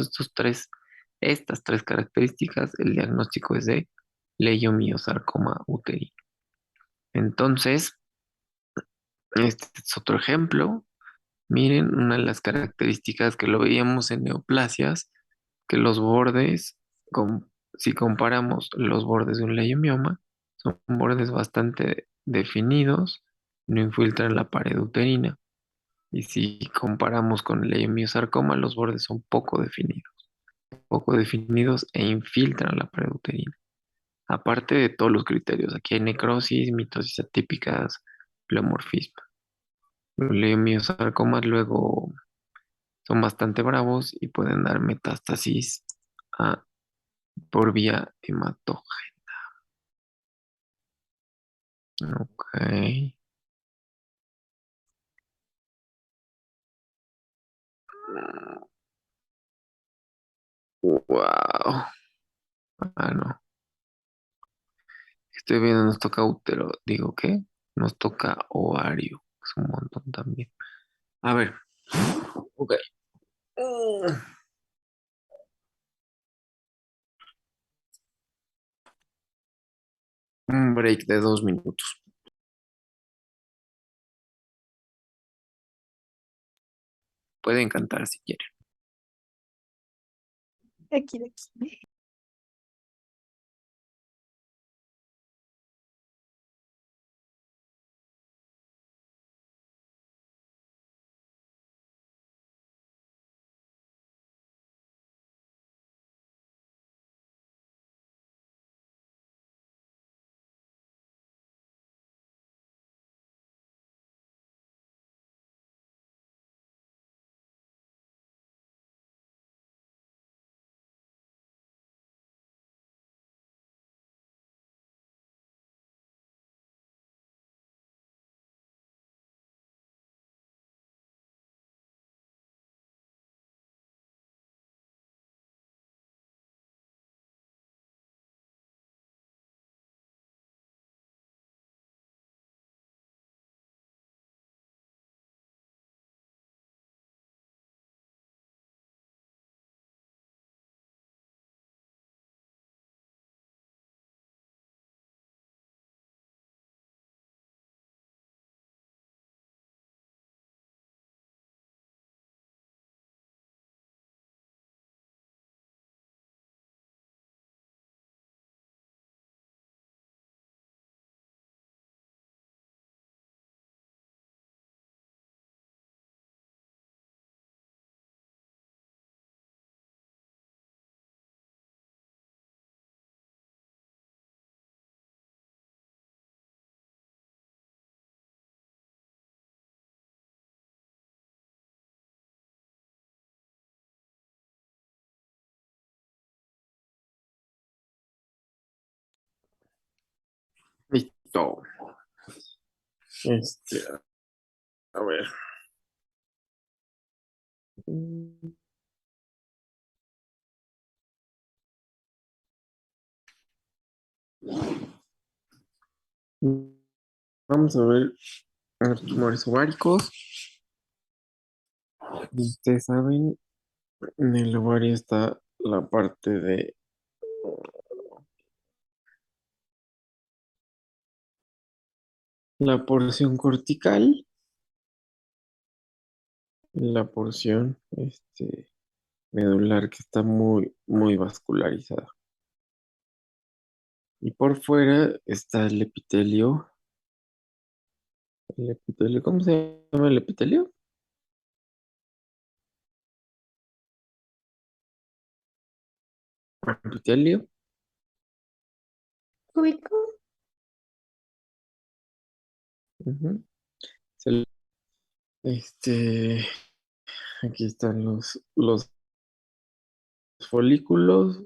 estas tres características, el diagnóstico es de leiomiosarcoma uterino. Entonces, este es otro ejemplo. Miren, una de las características que lo veíamos en neoplasias, que los bordes, si comparamos los bordes de un leiomioma, son bordes bastante definidos, no infiltran la pared uterina. Y si comparamos con el leiomiosarcoma, los bordes son poco definidos e infiltran la pared uterina. Aparte de todos los criterios, aquí hay necrosis, mitosis atípicas, pleomorfismo. Los leiomiosarcomas luego son bastante bravos y pueden dar metástasis a- por vía hematógena. Ok. Wow. Ah, no. Estoy viendo, nos toca útero. Digo, ¿qué? Nos toca ovario. Es un montón también. A ver. Ok. Un break de 2 minutos. Pueden cantar si quieren. Aquí, aquí. No. Este, a ver. Vamos a ver los tumores ováricos. Ustedes saben, en el ovario está la parte de la porción cortical, la porción medular que está muy, muy vascularizada. Y por fuera está el epitelio. El epitelio, ¿cómo se llama el epitelio? Epitelio. Ubico. Ujú. Se- Este, aquí están los folículos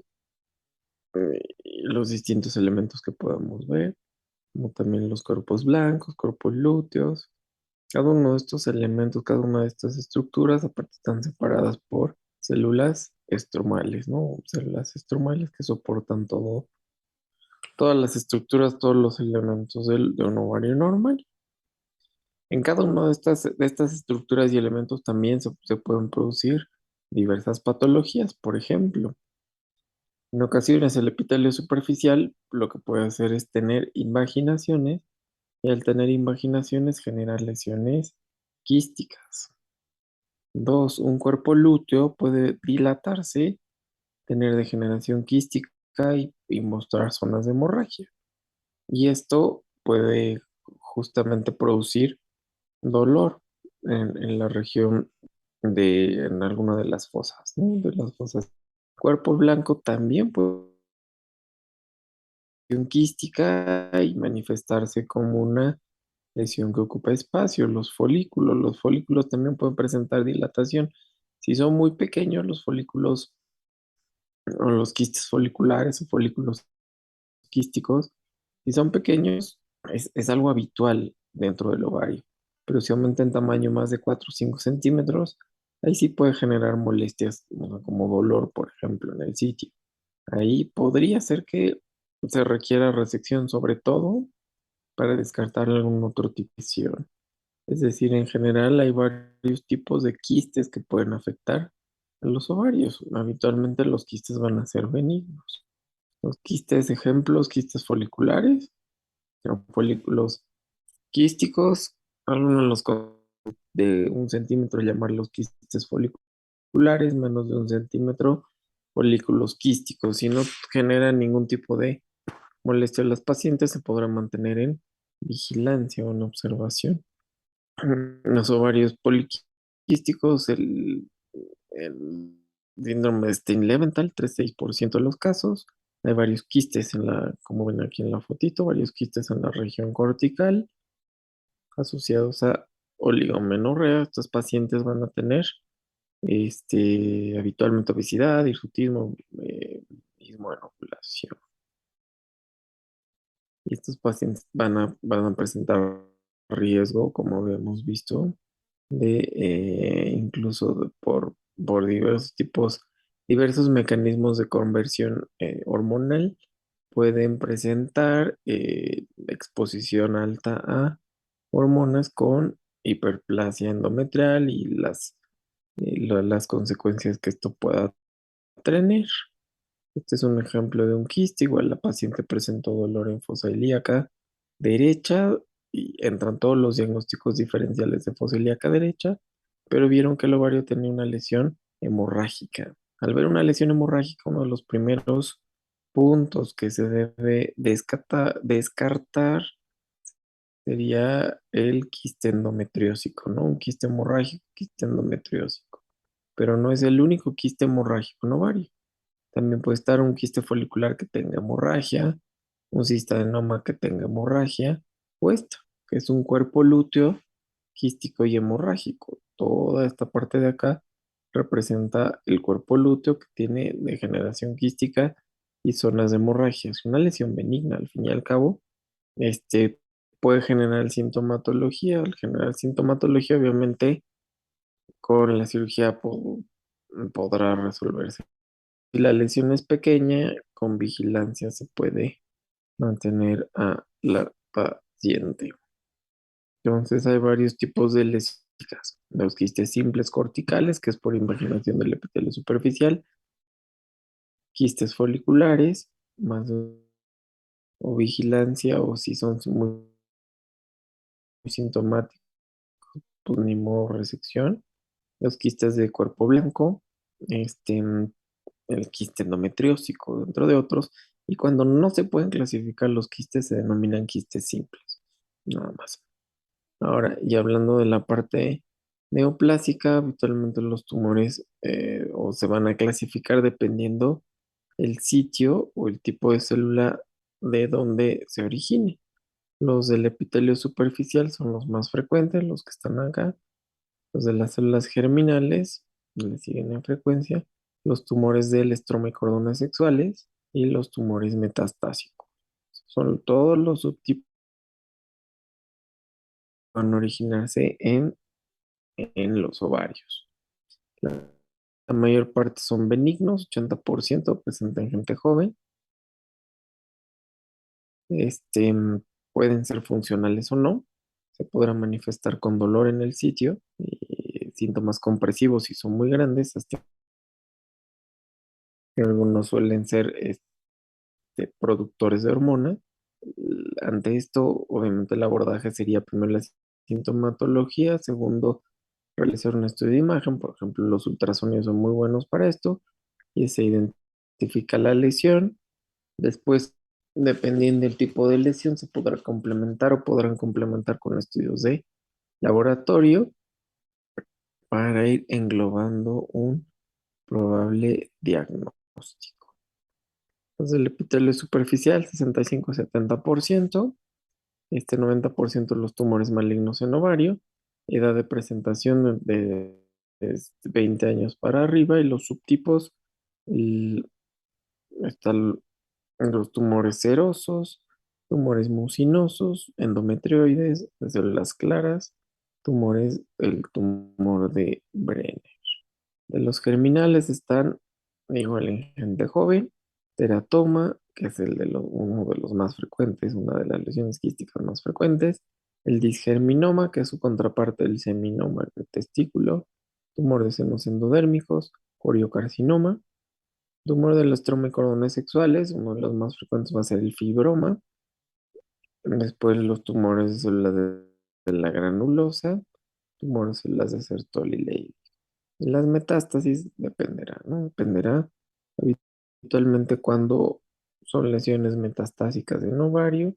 y los distintos elementos que podamos ver, como también los cuerpos blancos, cuerpos lúteos. Cada uno de estos elementos, cada una de estas estructuras, aparte están separadas por células estromales, ¿no? Células estromales que soportan todas las estructuras, todos los elementos de un ovario normal. En cada una de estas estructuras y elementos también se pueden producir diversas patologías. Por ejemplo, en ocasiones el epitelio superficial lo que puede hacer es tener invaginaciones y al tener invaginaciones generar lesiones quísticas. Dos, un cuerpo lúteo puede dilatarse, tener degeneración quística y mostrar zonas de hemorragia. Y esto puede justamente producir dolor en la región en alguna de las fosas, ¿no? De las fosas. Cuerpo blanco también puede ser quística y manifestarse como una lesión que ocupa espacio. Los folículos también pueden presentar dilatación. Si son muy pequeños, los folículos o los quistes foliculares o folículos quísticos, si son pequeños, es algo habitual dentro del ovario, pero si aumenta en tamaño más de 4 o 5 centímetros, ahí sí puede generar molestias, o sea, como dolor, por ejemplo, en el sitio. Ahí podría ser que se requiera resección, sobre todo para descartar algún otro tipo de lesión. Es decir, en general hay varios tipos de quistes que pueden afectar a los ovarios. Habitualmente los quistes van a ser benignos. Los quistes, ejemplos, quistes foliculares, o folículos quísticos, algunos de 1 centímetro, llamarlos quistes foliculares, menos de 1 centímetro, folículos quísticos. Si no generan ningún tipo de molestia a los pacientes, se podrán mantener en vigilancia o en observación. Los ovarios poliquísticos, el síndrome de Stein-Leventhal, 3-6% de los casos. Hay varios quistes como ven aquí en la fotito, varios quistes en la región cortical asociados a oligomenorrea. Estos pacientes van a tener habitualmente obesidad, hirsutismo, mismo enopulación. Y estos pacientes van a presentar riesgo, como habíamos visto, de incluso por diversos mecanismos de conversión hormonal, pueden presentar exposición alta a hormonas con hiperplasia endometrial y las consecuencias que esto pueda tener. Este es un ejemplo de un quiste. Igual la paciente presentó dolor en fosa ilíaca derecha y entran todos los diagnósticos diferenciales de fosa ilíaca derecha, pero vieron que el ovario tenía una lesión hemorrágica. Al ver una lesión hemorrágica, uno de los primeros puntos que se debe descartar sería el quiste endometriósico, ¿no? Un quiste hemorrágico, quiste endometriósico. Pero no es el único quiste hemorrágico en ovario. También puede estar un quiste folicular que tenga hemorragia, un cistadenoma que tenga hemorragia, o esto, que es un cuerpo lúteo quístico y hemorrágico. Toda esta parte de acá representa el cuerpo lúteo que tiene degeneración quística y zonas de hemorragia. Es una lesión benigna, al fin y al cabo, Este puede generar sintomatología. Al generar sintomatología, obviamente, con la cirugía podrá resolverse. Si la lesión es pequeña, con vigilancia se puede mantener a la paciente. Entonces hay varios tipos de lesiones. Los quistes simples corticales, que es por invaginación del epitelio superficial, quistes foliculares, más o vigilancia, o si son muy sintomáticos, pues ni modo resección. Los quistes de cuerpo blanco, el quiste endometriósico, dentro de otros. Y cuando no se pueden clasificar los quistes, se denominan quistes simples. Nada más. Ahora, y hablando de la parte neoplásica, habitualmente los tumores o se van a clasificar dependiendo el sitio o el tipo de célula de donde se origine. Los del epitelio superficial son los más frecuentes, los que están acá. Los de las células germinales le siguen en frecuencia. Los tumores del estroma y cordones sexuales y los tumores metastásicos. Son todos los subtipos que van a originarse en los ovarios. La mayor parte son benignos, 80% presentan gente joven. Este, pueden ser funcionales o no. Se podrá manifestar con dolor en el sitio, síntomas compresivos si son muy grandes, hasta que algunos suelen ser productores de hormona. Ante esto, obviamente el abordaje sería primero la sintomatología, segundo, realizar un estudio de imagen, por ejemplo, los ultrasonidos son muy buenos para esto, y se identifica la lesión. Después, dependiendo del tipo de lesión, se podrá complementar o podrán complementar con estudios de laboratorio para ir englobando un probable diagnóstico. Entonces, el epitelio superficial, 65-70%, 90% los tumores malignos en ovario, edad de presentación de 20 años para arriba, y los subtipos, el- están los tumores serosos, tumores mucinosos, endometrioides, de células claras, el tumor de Brenner. De los germinales están, igual en gente joven, teratoma, que es uno de los más frecuentes, una de las lesiones quísticas más frecuentes, el disgerminoma, que es su contraparte del seminoma del testículo, tumor de senos endodérmicos, coriocarcinoma, tumor del estroma y cordones sexuales, uno de los más frecuentes va a ser el fibroma, después los tumores de células de la granulosa, tumores de células de Sertoli y Leydig. Las metástasis dependerá, ¿no? Dependerá habitualmente cuando son lesiones metastásicas en ovario,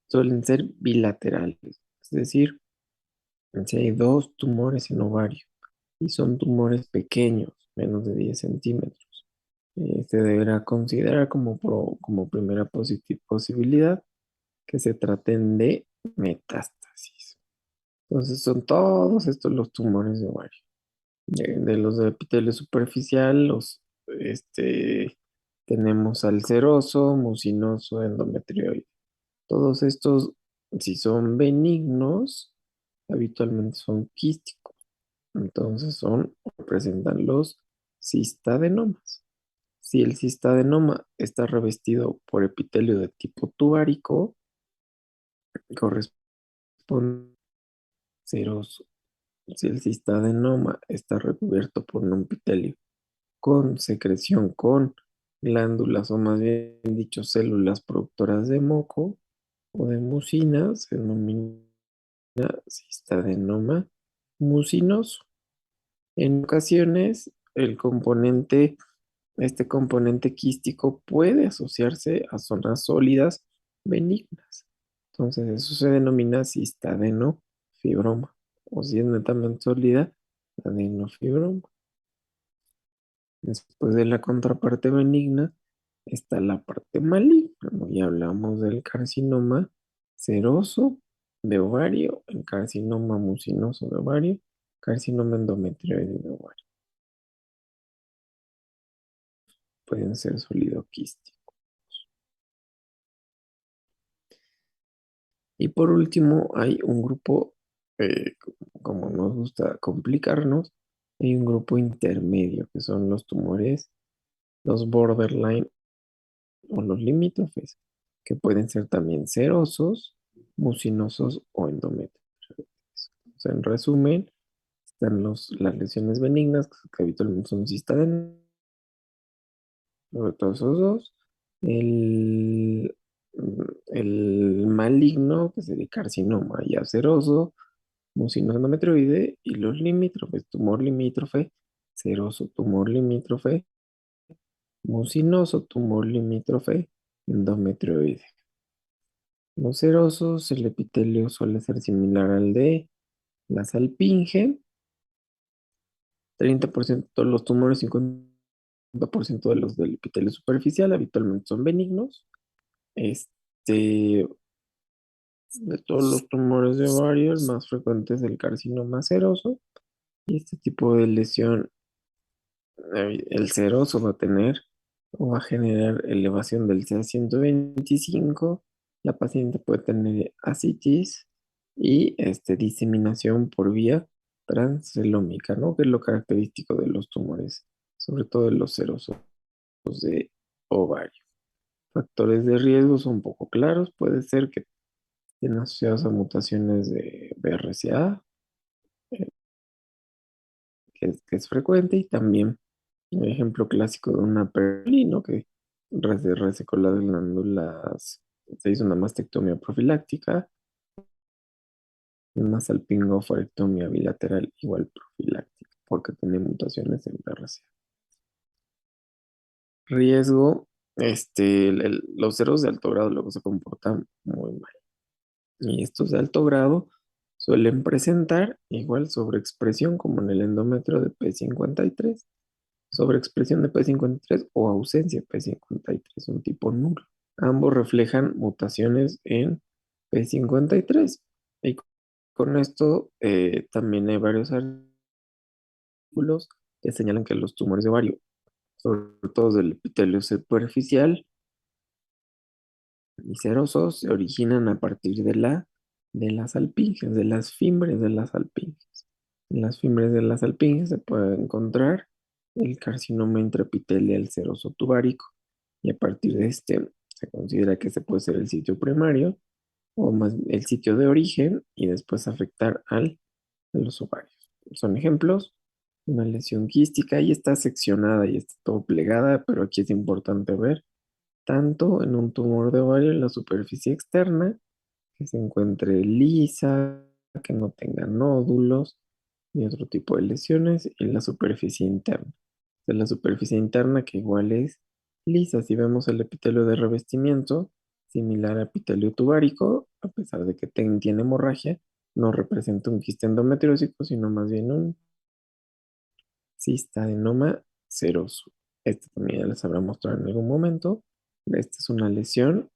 suelen ser bilaterales, es decir, si hay dos tumores en ovario y son tumores pequeños, menos de 10 centímetros, se deberá considerar como primera posibilidad que se traten de metástasis. Entonces son todos estos los tumores de ovario. De los de epitelio superficial, tenemos ulceroso, mucinoso, endometrioide. Todos estos, si son benignos, habitualmente son quísticos. Entonces representan los cistadenomas. Si el cistadenoma está revestido por epitelio de tipo tubárico, corresponde seroso. Si el cistadenoma está recubierto por un epitelio con secreción con glándulas o más bien dicho células productoras de moco o de mucina, se denomina cistadenoma mucinoso. En ocasiones, este componente quístico puede asociarse a zonas sólidas benignas. Entonces, eso se denomina cistadenofibroma. O si es netamente sólida, adenofibroma. Después de la contraparte benigna está la parte maligna, ¿no? Y hablamos del carcinoma seroso de ovario, el carcinoma mucinoso de ovario, carcinoma endometrioide de ovario. Pueden ser sólido quístico. Y por último, hay un grupo, como nos gusta complicarnos, hay un grupo intermedio, que son los tumores, los borderline o los limítrofes, que pueden ser también serosos, mucinosos o endométricos. O sea, en resumen, están las lesiones benignas, que habitualmente son cistadenas, sobre todo esos dos. El, el maligno, que sería carcinoma y aceroso, mucinoso endometrioide, y los limítrofes, tumor limítrofe, seroso, tumor limítrofe, mucinoso, tumor limítrofe, endometrioide. Los serosos, el epitelio suele ser similar al de la salpinge, 30% de los tumores, 50% de los del epitelio superficial habitualmente son benignos. Este, de todos los tumores de ovario, el más frecuente es el carcinoma seroso. Y este tipo de lesión, el seroso va a tener o va a generar elevación del CA 125. La paciente puede tener ascitis y diseminación por vía transcelómica, ¿no? Que es lo característico de los tumores, sobre todo de los serosos de ovario. Factores de riesgo son poco claros. Puede ser que estén asociados a mutaciones de BRCA, que es frecuente, y también un ejemplo clásico de una perlino que resecó las glándulas, se hizo una mastectomía profiláctica, una salpingofarectomía bilateral igual profiláctica, porque tiene mutaciones en BRCA. Riesgo, los ceros de alto grado luego se comportan muy mal. Y estos de alto grado suelen presentar igual sobreexpresión como en el endometrio de P53, sobreexpresión de P53 o ausencia de P53, un tipo nulo. Ambos reflejan mutaciones en P53. Y con esto también hay varios artículos que señalan que los tumores de ovario, sobre todo del epitelio superficial y serosos, se originan a partir de las alpinges, de las fimbres de las alpinges. En las fimbres de las alpinges se puede encontrar el carcinoma intraepitelial seroso tubárico, y a partir de este se considera que ese puede ser el sitio primario o más el sitio de origen, y después afectar a los ovarios. Son ejemplos: una lesión quística y está seccionada y está todo plegada, pero aquí es importante ver tanto en un tumor de ovario en la superficie externa, que se encuentre lisa, que no tenga nódulos y otro tipo de lesiones, y la superficie interna. De la superficie interna, que igual es lisa. Si vemos el epitelio de revestimiento, similar al epitelio tubárico, a pesar de que tiene hemorragia, no representa un quiste endometriósico, sino más bien un cistadenoma seroso. Este también ya les habrá mostrado en algún momento. Esta es una lesión,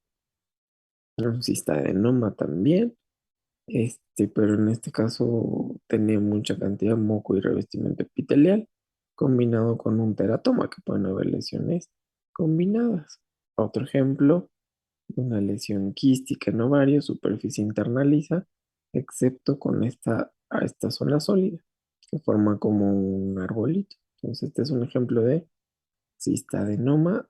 un cistadenoma también, pero en este caso tenía mucha cantidad de moco y revestimiento epitelial, combinado con un teratoma, que pueden haber lesiones combinadas. Otro ejemplo, una lesión quística en ovario, superficie interna lisa, excepto con esta zona sólida, que forma como un arbolito. Entonces, este es un ejemplo de cistadenoma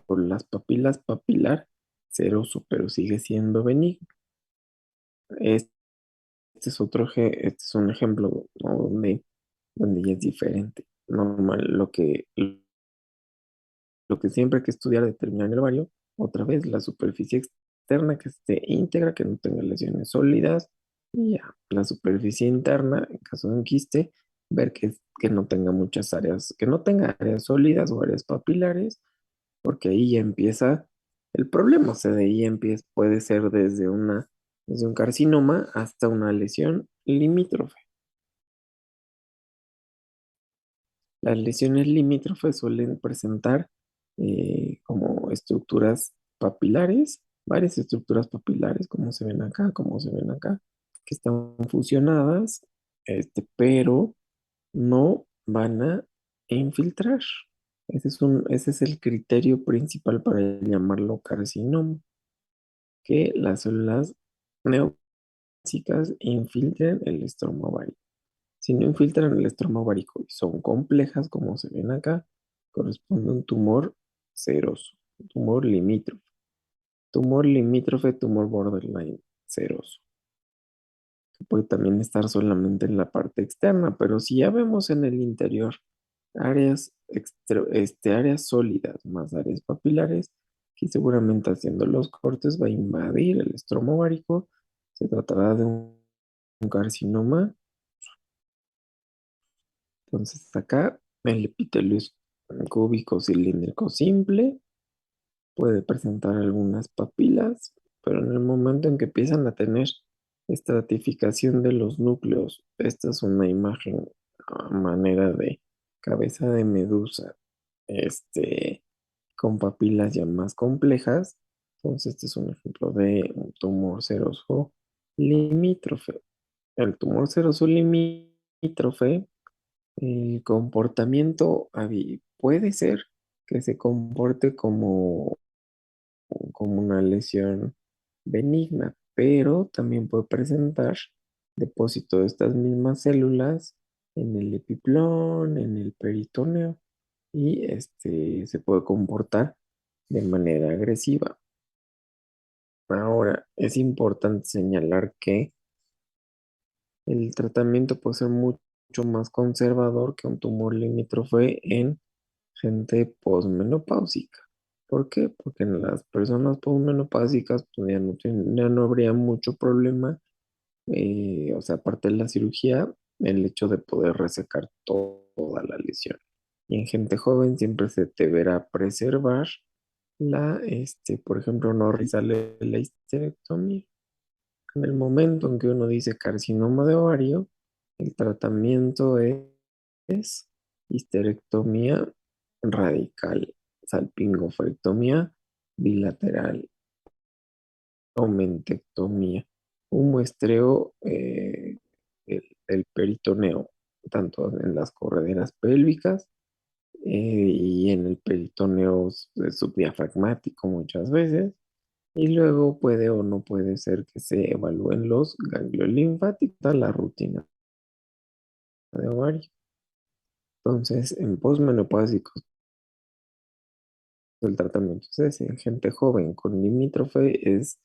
por las papilas papilar seroso, pero sigue siendo benigno. Este es un ejemplo, ¿no? donde ya es diferente. Normal, lo que siempre hay que estudiar, determinar el ovario, otra vez la superficie externa que esté íntegra, que no tenga lesiones sólidas, y ya, la superficie interna, en caso de un quiste, ver que no tenga muchas áreas, que no tenga áreas sólidas o áreas papilares, porque ahí ya empieza el problema. O sea, de ahí empieza, puede ser desde un carcinoma hasta una lesión limítrofe. Las lesiones limítrofes suelen presentar como estructuras papilares, varias estructuras papilares, como se ven acá, que están fusionadas, pero no van a infiltrar. Ese es el criterio principal para llamarlo carcinoma, que las células neoplásicas infiltren el estroma ovárico. Si no infiltran el estroma ovárico y son complejas, como se ven acá, corresponde a un tumor seroso, un tumor limítrofe. Tumor limítrofe, tumor borderline seroso, que puede también estar solamente en la parte externa, pero si ya vemos en el interior áreas sólidas más áreas papilares, que seguramente haciendo los cortes va a invadir el estroma ovárico, se tratará de un carcinoma. Entonces acá el epitelio es cúbico cilíndrico simple, puede presentar algunas papilas, pero en el momento en que empiezan a tener estratificación de los núcleos, esta es una imagen a manera de cabeza de medusa, este, con papilas ya más complejas. Entonces este es un ejemplo de un tumor seroso limítrofe. El tumor seroso limítrofe, el comportamiento puede ser que se comporte como una lesión benigna, pero también puede presentar depósito de estas mismas células en el epiplón, en el peritoneo, y se puede comportar de manera agresiva. Ahora, es importante señalar que el tratamiento puede ser mucho más conservador que un tumor limítrofe en gente posmenopáusica. ¿Por qué? Porque en las personas posmenopáusicas pues, ya no habría mucho problema, o sea, aparte de la cirugía, el hecho de poder resecar toda la lesión. Y en gente joven siempre se deberá preservar por ejemplo, no realizarle la histerectomía. En el momento en que uno dice carcinoma de ovario, el tratamiento es histerectomía radical, salpingofarectomía bilateral o mentectomía, un muestreo del peritoneo, tanto en las correderas pélvicas y en el peritoneo subdiafragmático muchas veces. Y luego puede o no puede ser que se evalúen los ganglios linfáticos, la rutina de ovario. Entonces, en posmenopáusicos, el tratamiento es ese. En gente joven con limítrofe es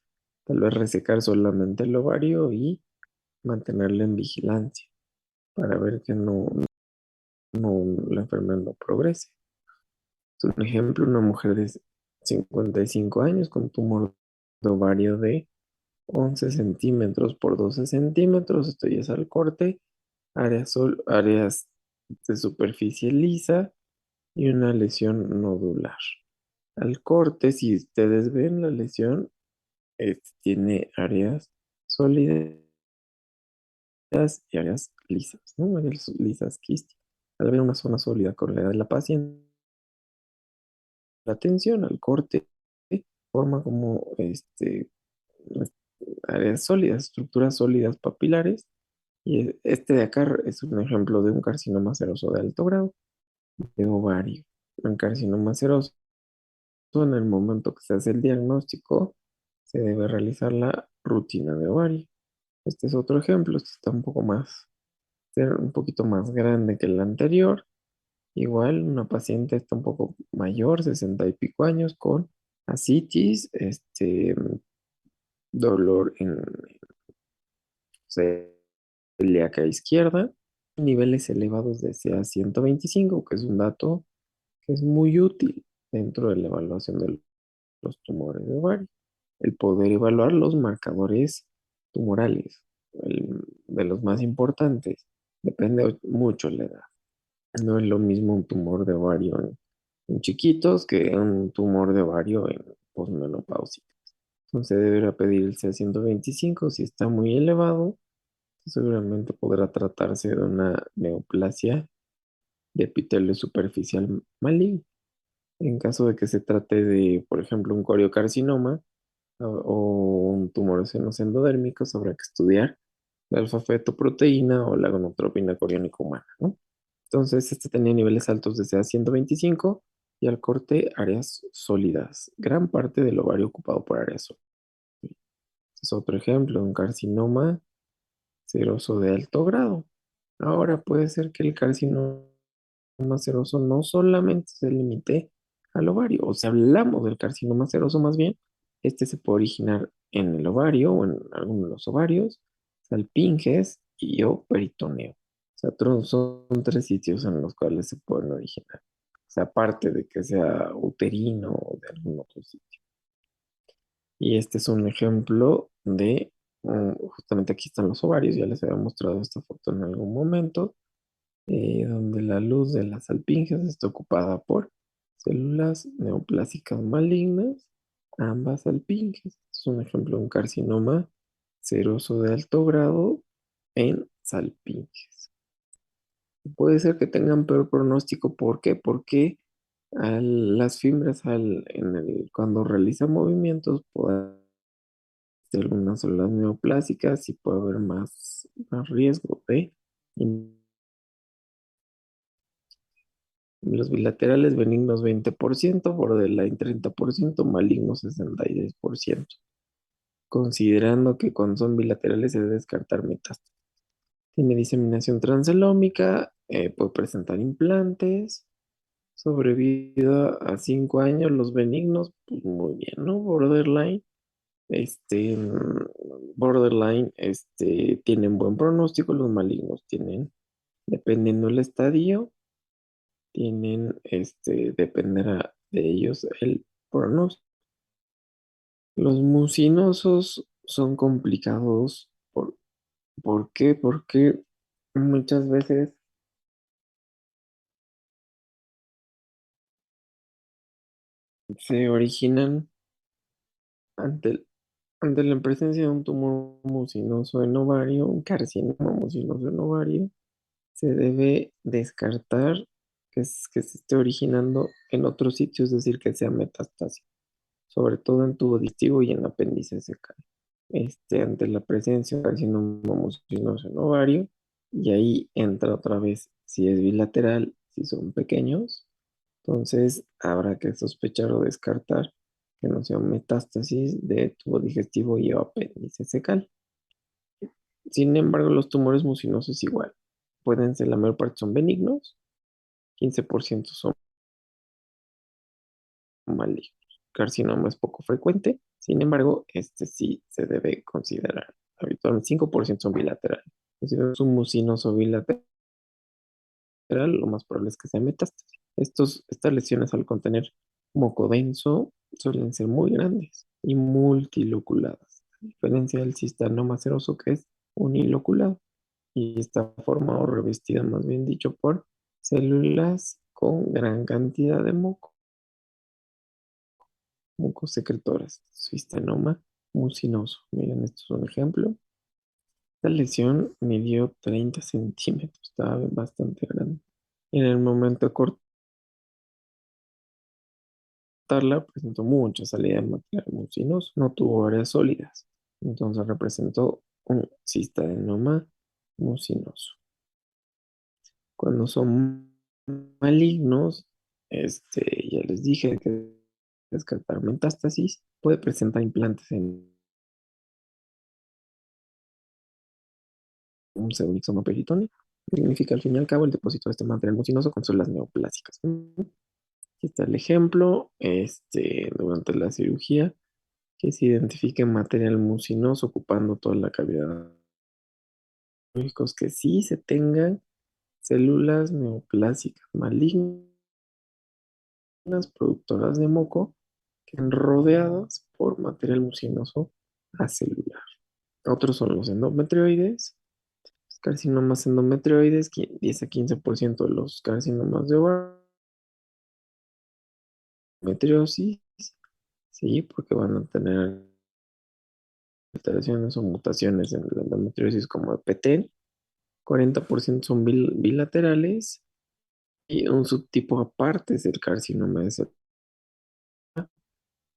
tal vez resecar solamente el ovario y mantenerlo en vigilancia para ver que la enfermedad no progrese. Es un ejemplo, una mujer de 55 años con tumor de ovario de 11 centímetros por 12 centímetros. Esto ya es al corte, áreas de superficie lisa y una lesión nodular. Al corte, si ustedes ven la lesión, tiene áreas sólidas y áreas lisas, ¿no? Áreas lisas quísticas. Al ver una zona sólida con la edad de la paciente, la tensión al corte forma como áreas sólidas, estructuras sólidas papilares. Y este de acá es un ejemplo de un carcinoma seroso de alto grado de ovario. Un carcinoma seroso, en el momento que se hace el diagnóstico, se debe realizar la rutina de ovario. Este es otro ejemplo, este está un poquito más grande que el anterior. Igual, una paciente está un poco mayor, 60 y pico años, con ascitis, dolor en celíaca izquierda, niveles elevados de CA 125, que es un dato que es muy útil dentro de la evaluación de los tumores de ovario. El poder evaluar los marcadores tumorales, de los más importantes, depende mucho la edad. No es lo mismo un tumor de ovario en chiquitos que un tumor de ovario en posmenopáusicos. Entonces deberá pedir el CA 125. Si está muy elevado, seguramente podrá tratarse de una neoplasia de epitelio superficial maligno. En caso de que se trate de, por ejemplo, un coriocarcinoma o un tumor senos endodérmicos, habrá que estudiar la alfa-fetoproteína o la gonotropina coriónica humana, ¿no? Entonces, este tenía niveles altos de CA 125 y al corte áreas sólidas, gran parte del ovario ocupado por áreas sólidas. es otro ejemplo, un carcinoma seroso de alto grado. Ahora puede ser que el carcinoma seroso no solamente se limite al ovario, o si hablamos del carcinoma seroso más bien, este se puede originar en el ovario o en alguno de los ovarios, salpinges y o peritoneo. O sea, son tres sitios en los cuales se pueden originar. O sea, aparte de que sea uterino o de algún otro sitio. Y este es un ejemplo de, justamente aquí están los ovarios, ya les había mostrado esta foto en algún momento, donde la luz de las alpinges está ocupada por células neoplásicas malignas, ambas alpinges. Es un ejemplo de un carcinoma seroso de alto grado en salpinges. Puede ser que tengan peor pronóstico. ¿Por qué? Porque las fibras cuando realizan movimientos de algunas células neoplásicas y puede haber más riesgo de los bilaterales benignos 20%, borderline 30%, malignos 66%, considerando que cuando son bilaterales se debe descartar metástasis. Tiene diseminación transelómica, puede presentar implantes, sobrevida a 5 años, los benignos, pues muy bien, ¿no? Borderline, tienen buen pronóstico, los malignos tienen, dependiendo del estadio, dependerá de ellos el pronóstico. Los mucinosos son complicados. ¿Por qué? Porque muchas veces se originan ante, ante la presencia de un tumor mucinoso en ovario, un carcinoma mucinoso en ovario. Se debe descartar que se esté originando en otros sitios, es decir, que sea metástasis, sobre todo en tubo digestivo y en apéndice secal. Ante la presencia de carcinoma mucinoso en ovario, y ahí entra otra vez si es bilateral, si son pequeños, entonces habrá que sospechar o descartar que no sea metástasis de tubo digestivo y o apéndice secal. Sin embargo, los tumores mucinosos igual. Pueden ser, la mayor parte son benignos, 15% son malignos. Carcinoma es poco frecuente, sin embargo, este sí se debe considerar. Habitualmente 5% son bilaterales. Si es un mucinoso bilateral, lo más probable es que sea metástasis. Estas lesiones al contener moco denso suelen ser muy grandes y multiloculadas, a diferencia del cistanoma seroso que es uniloculado y está formado o revestido, más bien dicho, por células con gran cantidad de mucosecretoras, cistanoma mucinoso. Miren, esto es un ejemplo. Esta lesión midió 30 centímetros, estaba bastante grande. En el momento de cortarla, presentó mucha salida de material mucinoso, no tuvo áreas sólidas, entonces representó un cistanoma mucinoso. Cuando son malignos, ya les dije que descartar metástasis puede presentar implantes en un pseudomixoma peritoneo, que significa al fin y al cabo el depósito de este material mucinoso con células neoplásicas. Aquí está el ejemplo, durante la cirugía, que se identifique material mucinoso ocupando toda la cavidad. Lógicos que sí se tengan células neoplásicas malignas productoras de moco que están rodeadas por material mucinoso acelular. Otros son los endometrioides, los carcinomas endometrioides, 10 a 15% de los carcinomas de ovario, endometriosis, sí, porque van a tener alteraciones o mutaciones en la endometriosis como EPT, 40% son bilaterales y un subtipo aparte es el carcinoma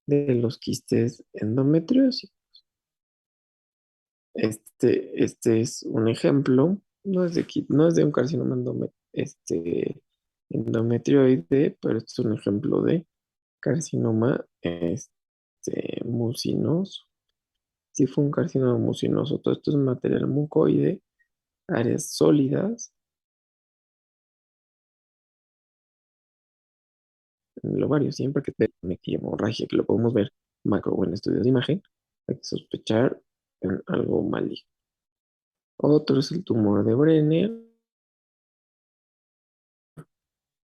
de los quistes endometriosis. Este es un ejemplo, no es de un carcinoma endometrioide, pero este es un ejemplo de carcinoma mucinoso. Si fue un carcinoma mucinoso, todo esto es material mucoide, áreas sólidas en el ovario, siempre que tenga una hemorragia, que lo podemos ver macro o en estudios de imagen, hay que sospechar en algo maligno. Otro es el tumor de Brenner,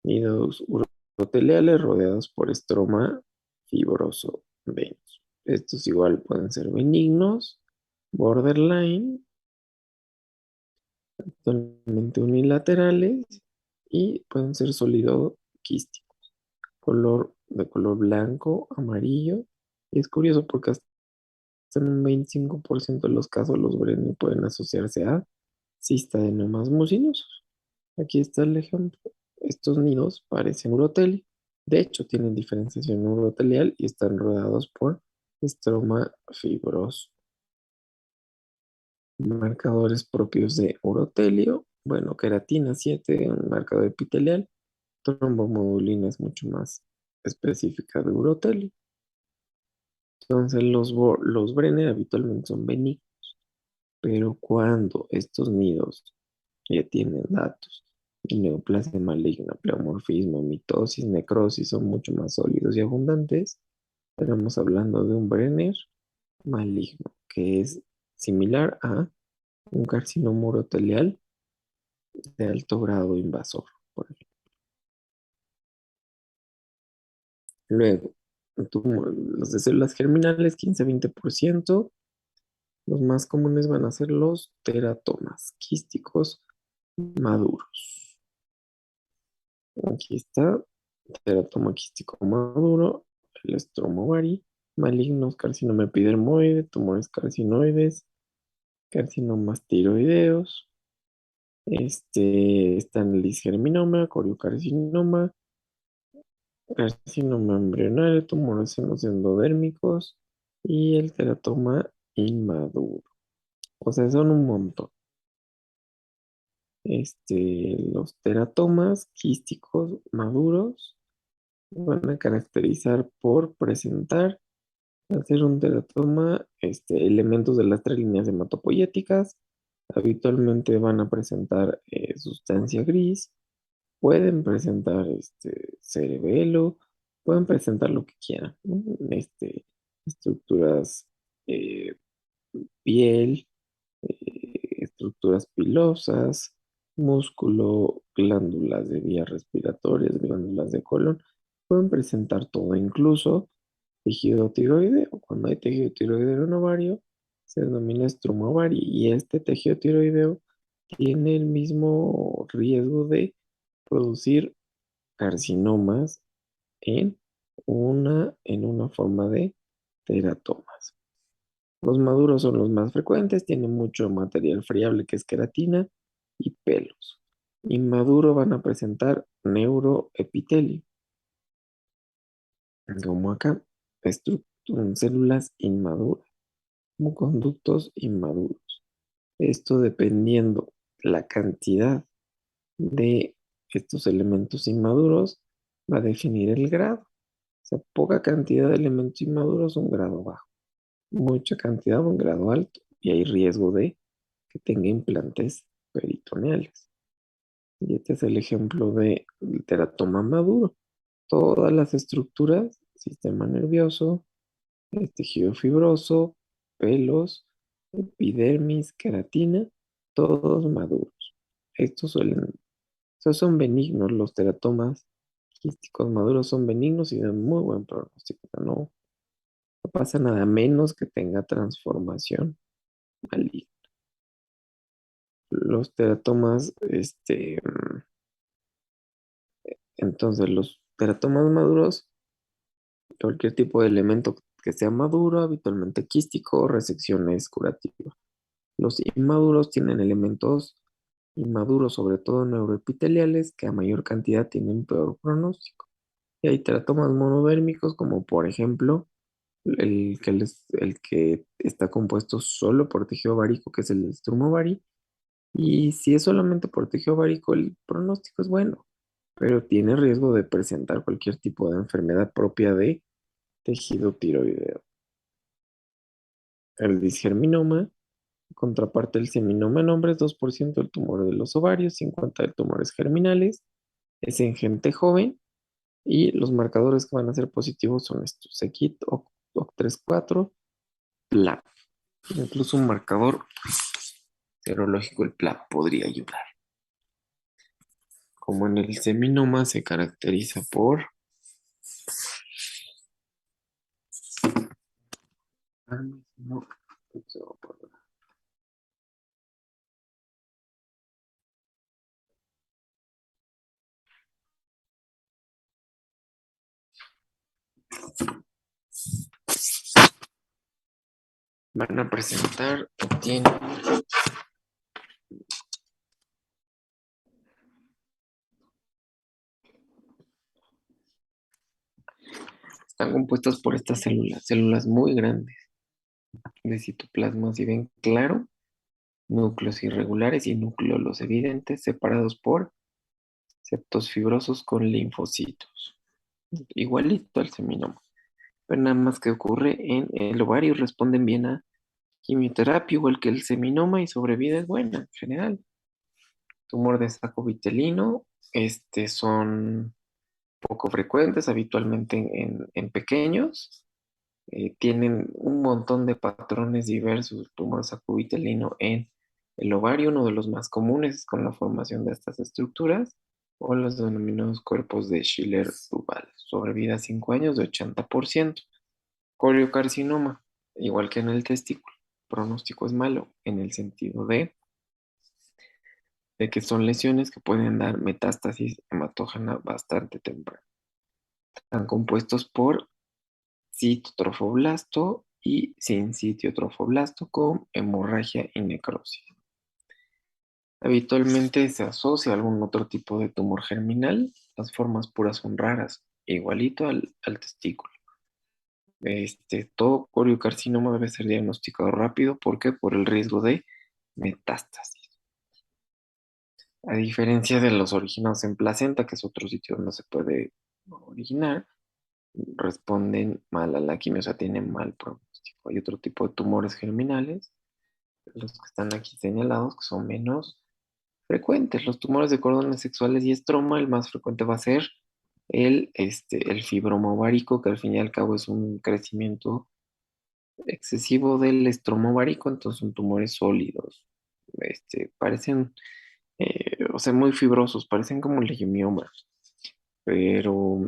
nidos uroteliales rodeados por estroma fibroso venoso. Estos igual pueden ser benignos, borderline, totalmente unilaterales y pueden ser sólido quísticos, de color blanco, amarillo. Y es curioso porque hasta en un 25% de los casos los Brenner pueden asociarse a cistadenomas mucinosos. Aquí está el ejemplo. Estos nidos parecen uroteli. De hecho, tienen diferenciación urotelial y están rodeados por estroma fibroso. Marcadores propios de urotelio. Bueno, queratina 7, un marcador epitelial. Trombomodulina es mucho más específica de urotelio. Entonces, los Brenner habitualmente son benignos, pero cuando estos nidos ya tienen datos de neoplasia maligna, pleomorfismo, mitosis, necrosis, son mucho más sólidos y abundantes, estamos hablando de un Brenner maligno, que es similar a un carcinoma urotelial de alto grado invasor, por ejemplo. Luego, los de células germinales, 15-20%. Los más comunes van a ser los teratomas quísticos maduros. Aquí está, teratoma quístico maduro, el estromovari, malignos, carcinoma epidermoide, tumores carcinoides, carcinomas tiroideos, están el disgerminoma, coriocarcinoma, carcinoma embrionario, tumores senos endodérmicos y el teratoma inmaduro. O sea, son un montón. Los teratomas quísticos maduros van a caracterizar por presentar, al ser un teratoma, elementos de las tres líneas hematopoyéticas. Habitualmente van a presentar sustancia gris, pueden presentar cerebelo, pueden presentar lo que quieran, ¿no? Estructuras, eh, piel, estructuras pilosas, músculo, glándulas de vías respiratorias, glándulas de colon, pueden presentar todo, incluso tejido tiroideo. Cuando hay tejido tiroideo en ovario, se denomina estroma ovario y este tejido tiroideo tiene el mismo riesgo de producir carcinomas en una forma de teratomas. Los maduros son los más frecuentes, tienen mucho material friable que es queratina y pelos. Inmaduro van a presentar neuroepitelio, como acá, células inmaduras, como conductos inmaduros. Esto dependiendo la cantidad de estos elementos inmaduros va a definir el grado. O sea, poca cantidad de elementos inmaduros, un grado bajo. Mucha cantidad, un grado alto. Y hay riesgo de que tenga implantes peritoneales. Y este es el ejemplo del teratoma maduro. Todas las estructuras, sistema nervioso, el tejido fibroso, pelos, epidermis, queratina, todos maduros. Estos son benignos, los teratomas quísticos maduros son benignos y dan muy buen pronóstico. No, no pasa nada menos que tenga transformación maligna. Los teratomas, entonces los teratomas maduros, cualquier tipo de elemento que sea maduro, habitualmente quístico, resección es curativa. Los inmaduros tienen elementos inmaduros, sobre todo neuroepiteliales, que a mayor cantidad tienen peor pronóstico. Y hay teratomas monodérmicos, como por ejemplo el que está compuesto solo por tejido ovárico, que es el estrumovari. Y si es solamente por tejido ovárico, el pronóstico es bueno, pero tiene riesgo de presentar cualquier tipo de enfermedad propia de tejido tiroideo. el disgerminoma. Contraparte el seminoma en hombres, 2% del tumor de los ovarios, 50 de tumores germinales. Es en gente joven y los marcadores que van a ser positivos son estos: CKIT, OC34, PLAP. Incluso un marcador serológico, el PLAP, podría ayudar. Como en el seminoma se caracteriza por no, van a presentar, tienen están compuestas por estas células muy grandes de citoplasma, si ven claro, núcleos irregulares y núcleos evidentes separados por septos fibrosos con linfocitos, igualito al seminoma. Pero nada más que ocurre en el ovario, responden bien a quimioterapia, igual que el seminoma, y sobrevida es buena en general. Tumor de saco vitelino, son poco frecuentes, habitualmente en pequeños. Tienen un montón de patrones diversos. El tumor sacovitelino en el ovario, uno de los más comunes es con la formación de estas estructuras, o los denominados cuerpos de Schiller-Duval. Sobrevida 5 años de 80%. Coriocarcinoma, igual que en el testículo. Pronóstico es malo en el sentido de que son lesiones que pueden dar metástasis hematógena bastante temprana. Están compuestos por citotrofoblasto y sin trofoblasto con hemorragia y necrosis. Habitualmente se asocia a algún otro tipo de tumor germinal. Las formas puras son raras, igualito al testículo. Todo coriocarcinoma debe ser diagnosticado rápido. ¿Por qué? Por el riesgo de metástasis. A diferencia de los originados en placenta, que es otro sitio donde se puede originar, responden mal a la quimio, o sea, tienen mal pronóstico. Hay otro tipo de tumores germinales, los que están aquí señalados, que son menos frecuentes. Los tumores de cordones sexuales y estroma, el más frecuente va a ser el fibroma ovárico, que al fin y al cabo es un crecimiento excesivo del estroma ovárico, entonces son tumores sólidos. Parecen, o sea, muy fibrosos, parecen como leishmiomas, pero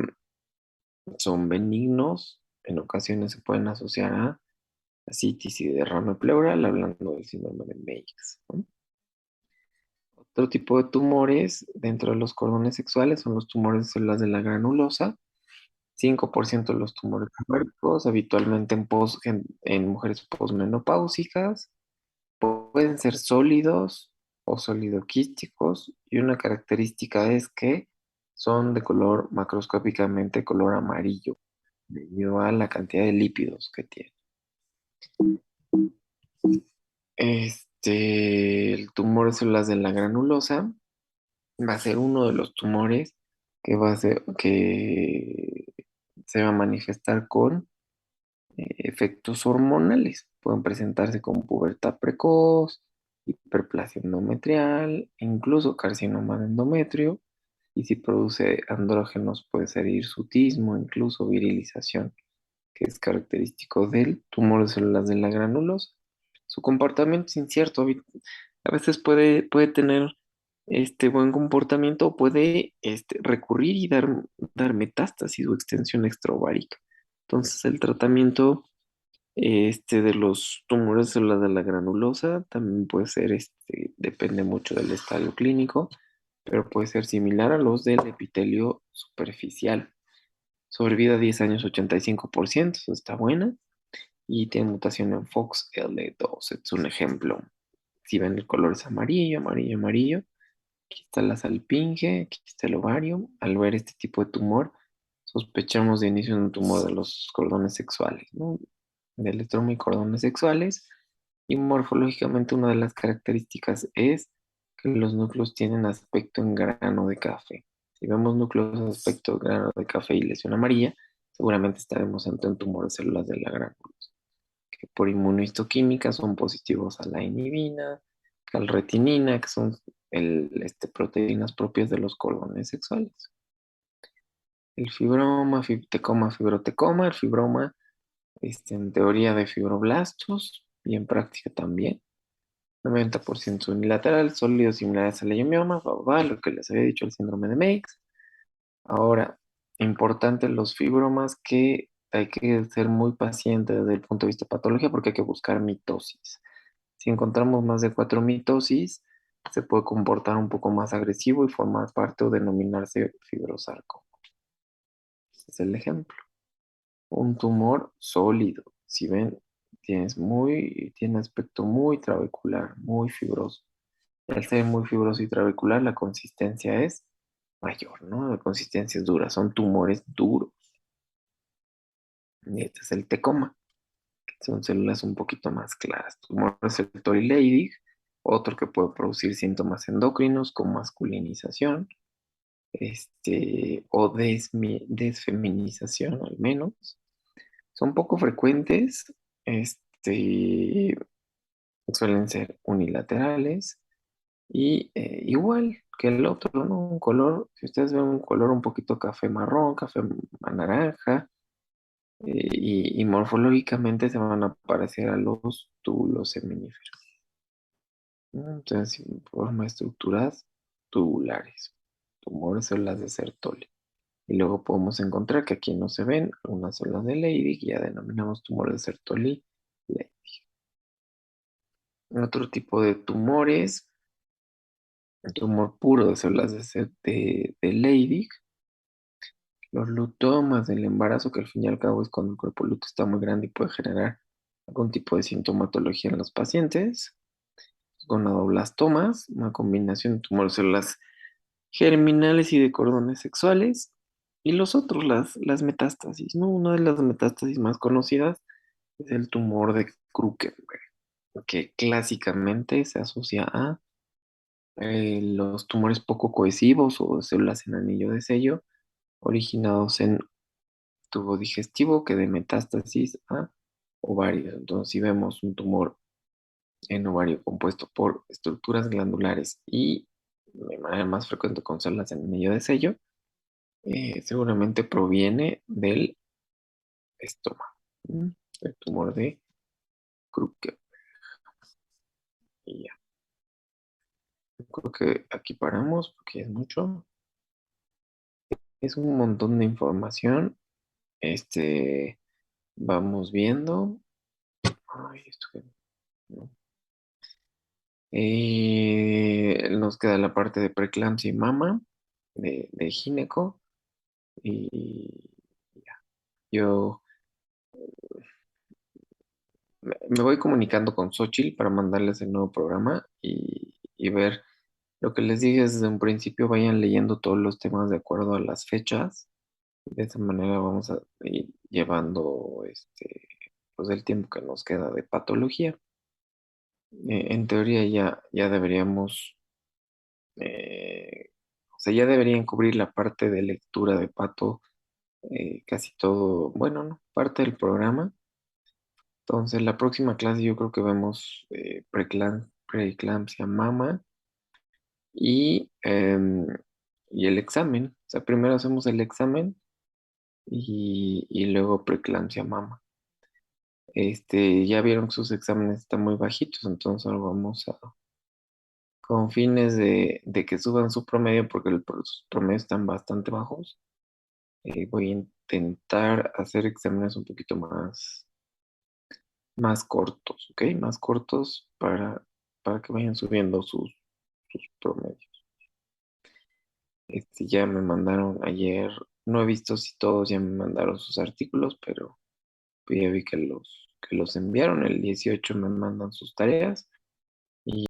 son benignos. En ocasiones se pueden asociar a citis y derrame pleural, hablando del síndrome de Meigs, ¿no? Otro tipo de tumores dentro de los cordones sexuales son los tumores de células de la granulosa. 5% de los tumores ováricos, habitualmente en mujeres posmenopáusicas. Pueden ser sólidos o solidoquísticos, y una característica es que son de color macroscópicamente color amarillo, debido a la cantidad de lípidos que tienen. El tumor de células de la granulosa va a ser uno de los tumores que se va a manifestar con efectos hormonales. Pueden presentarse con pubertad precoz, hiperplasia endometrial, incluso carcinoma de endometrio, y si produce andrógenos puede ser hirsutismo, incluso virilización, que es característico del tumor de células de la granulosa. Su comportamiento es incierto. A veces puede tener buen comportamiento, o puede recurrir y dar metástasis o extensión extraovárica. Entonces, el tratamiento de los tumores de células de la granulosa también puede ser, depende mucho del estadio clínico, pero puede ser similar a los del epitelio superficial. Sobrevida 10 años, 85%, eso está buena. Y tiene mutación en FOXL2, es un ejemplo. Si ven, el color es amarillo, amarillo, amarillo. Aquí está la salpinge, aquí está el ovario. Al ver este tipo de tumor, sospechamos de inicio de un tumor de los cordones sexuales, ¿no? Del estroma y cordones sexuales. Y morfológicamente una de las características es que los núcleos tienen aspecto en grano de café. Si vemos núcleos de aspecto grano de café y lesión amarilla, seguramente estaremos ante un tumor de células de la gránulos. que por inmunohistoquímica son positivos a la inhibina, calretinina, que son proteínas propias de los cordones sexuales. El fibroma, tecoma, fibrotecoma, el fibroma, en teoría de fibroblastos y en práctica también. 90% unilateral, sólidos similares al leiomioma, lo que les había dicho el síndrome de Meigs. Ahora, importante los fibromas que hay que ser muy paciente desde el punto de vista de patología porque hay que buscar mitosis. Si encontramos más de 4 mitosis, se puede comportar un poco más agresivo y formar parte o denominarse fibrosarcoma. Este es el ejemplo. Un tumor sólido. Si ven, tiene aspecto muy trabecular, muy fibroso. Y al ser muy fibroso y trabecular, la consistencia es mayor, ¿no? La consistencia es dura, son tumores duros. Y este es el tecoma, que son células un poquito más claras. Tumor receptor y Leydig, otro que puede producir síntomas endocrinos como masculinización, o desfeminización al menos. Son poco frecuentes, suelen ser unilaterales y igual que el otro, ¿no? Un color, si ustedes ven un color un poquito café marrón, café naranja, y morfológicamente se van a parecer a los túbulos seminíferos, ¿no? Entonces, forma estructuras tubulares, tumores, células de Sertoli. Y luego podemos encontrar que aquí no se ven algunas células de Leydig, y ya denominamos tumores de Sertoli. Otro tipo de tumores, el tumor puro de células de Leydig, los lutomas del embarazo, que al fin y al cabo es cuando el cuerpo luto está muy grande y puede generar algún tipo de sintomatología en los pacientes, gonadoblastomas, una combinación de tumores de células germinales y de cordones sexuales, y los otros, las metástasis, ¿no? Una de las metástasis más conocidas es el tumor de Krukenberg, que clásicamente se asocia a los tumores poco cohesivos o células en anillo de sello originados en tubo digestivo que de metástasis a ovario. Entonces, si vemos un tumor en ovario compuesto por estructuras glandulares y de manera más frecuente con células en anillo de sello, seguramente proviene del estómago, el tumor de Krukke. Y ya. Creo que aquí paramos porque es mucho. Es un montón de información. Vamos viendo. Ay, esto que no. Nos queda la parte de preeclampsia y mama, de gineco. Y ya. Yo me voy comunicando con Xochitl para mandarles el nuevo programa y ver lo que les dije desde un principio. Vayan leyendo todos los temas de acuerdo a las fechas. De esa manera vamos a ir llevando pues el tiempo que nos queda de patología. En teoría ya deberíamos, o sea, ya deberían cubrir la parte de lectura de pato, casi todo, bueno, no, parte del programa. Entonces, la próxima clase yo creo que vemos preeclampsia mama y el examen. O sea, primero hacemos el examen y luego preeclampsia mama. Ya vieron que sus exámenes están muy bajitos, entonces ahora vamos a, con fines de que suban su promedio, porque sus promedios están bastante bajos, voy a intentar hacer exámenes un poquito más cortos, ¿ok? Más cortos para que vayan subiendo sus promedios. Ya me mandaron ayer, no he visto si todos ya me mandaron sus artículos, pero pues ya vi que los enviaron. El 18 me mandan sus tareas.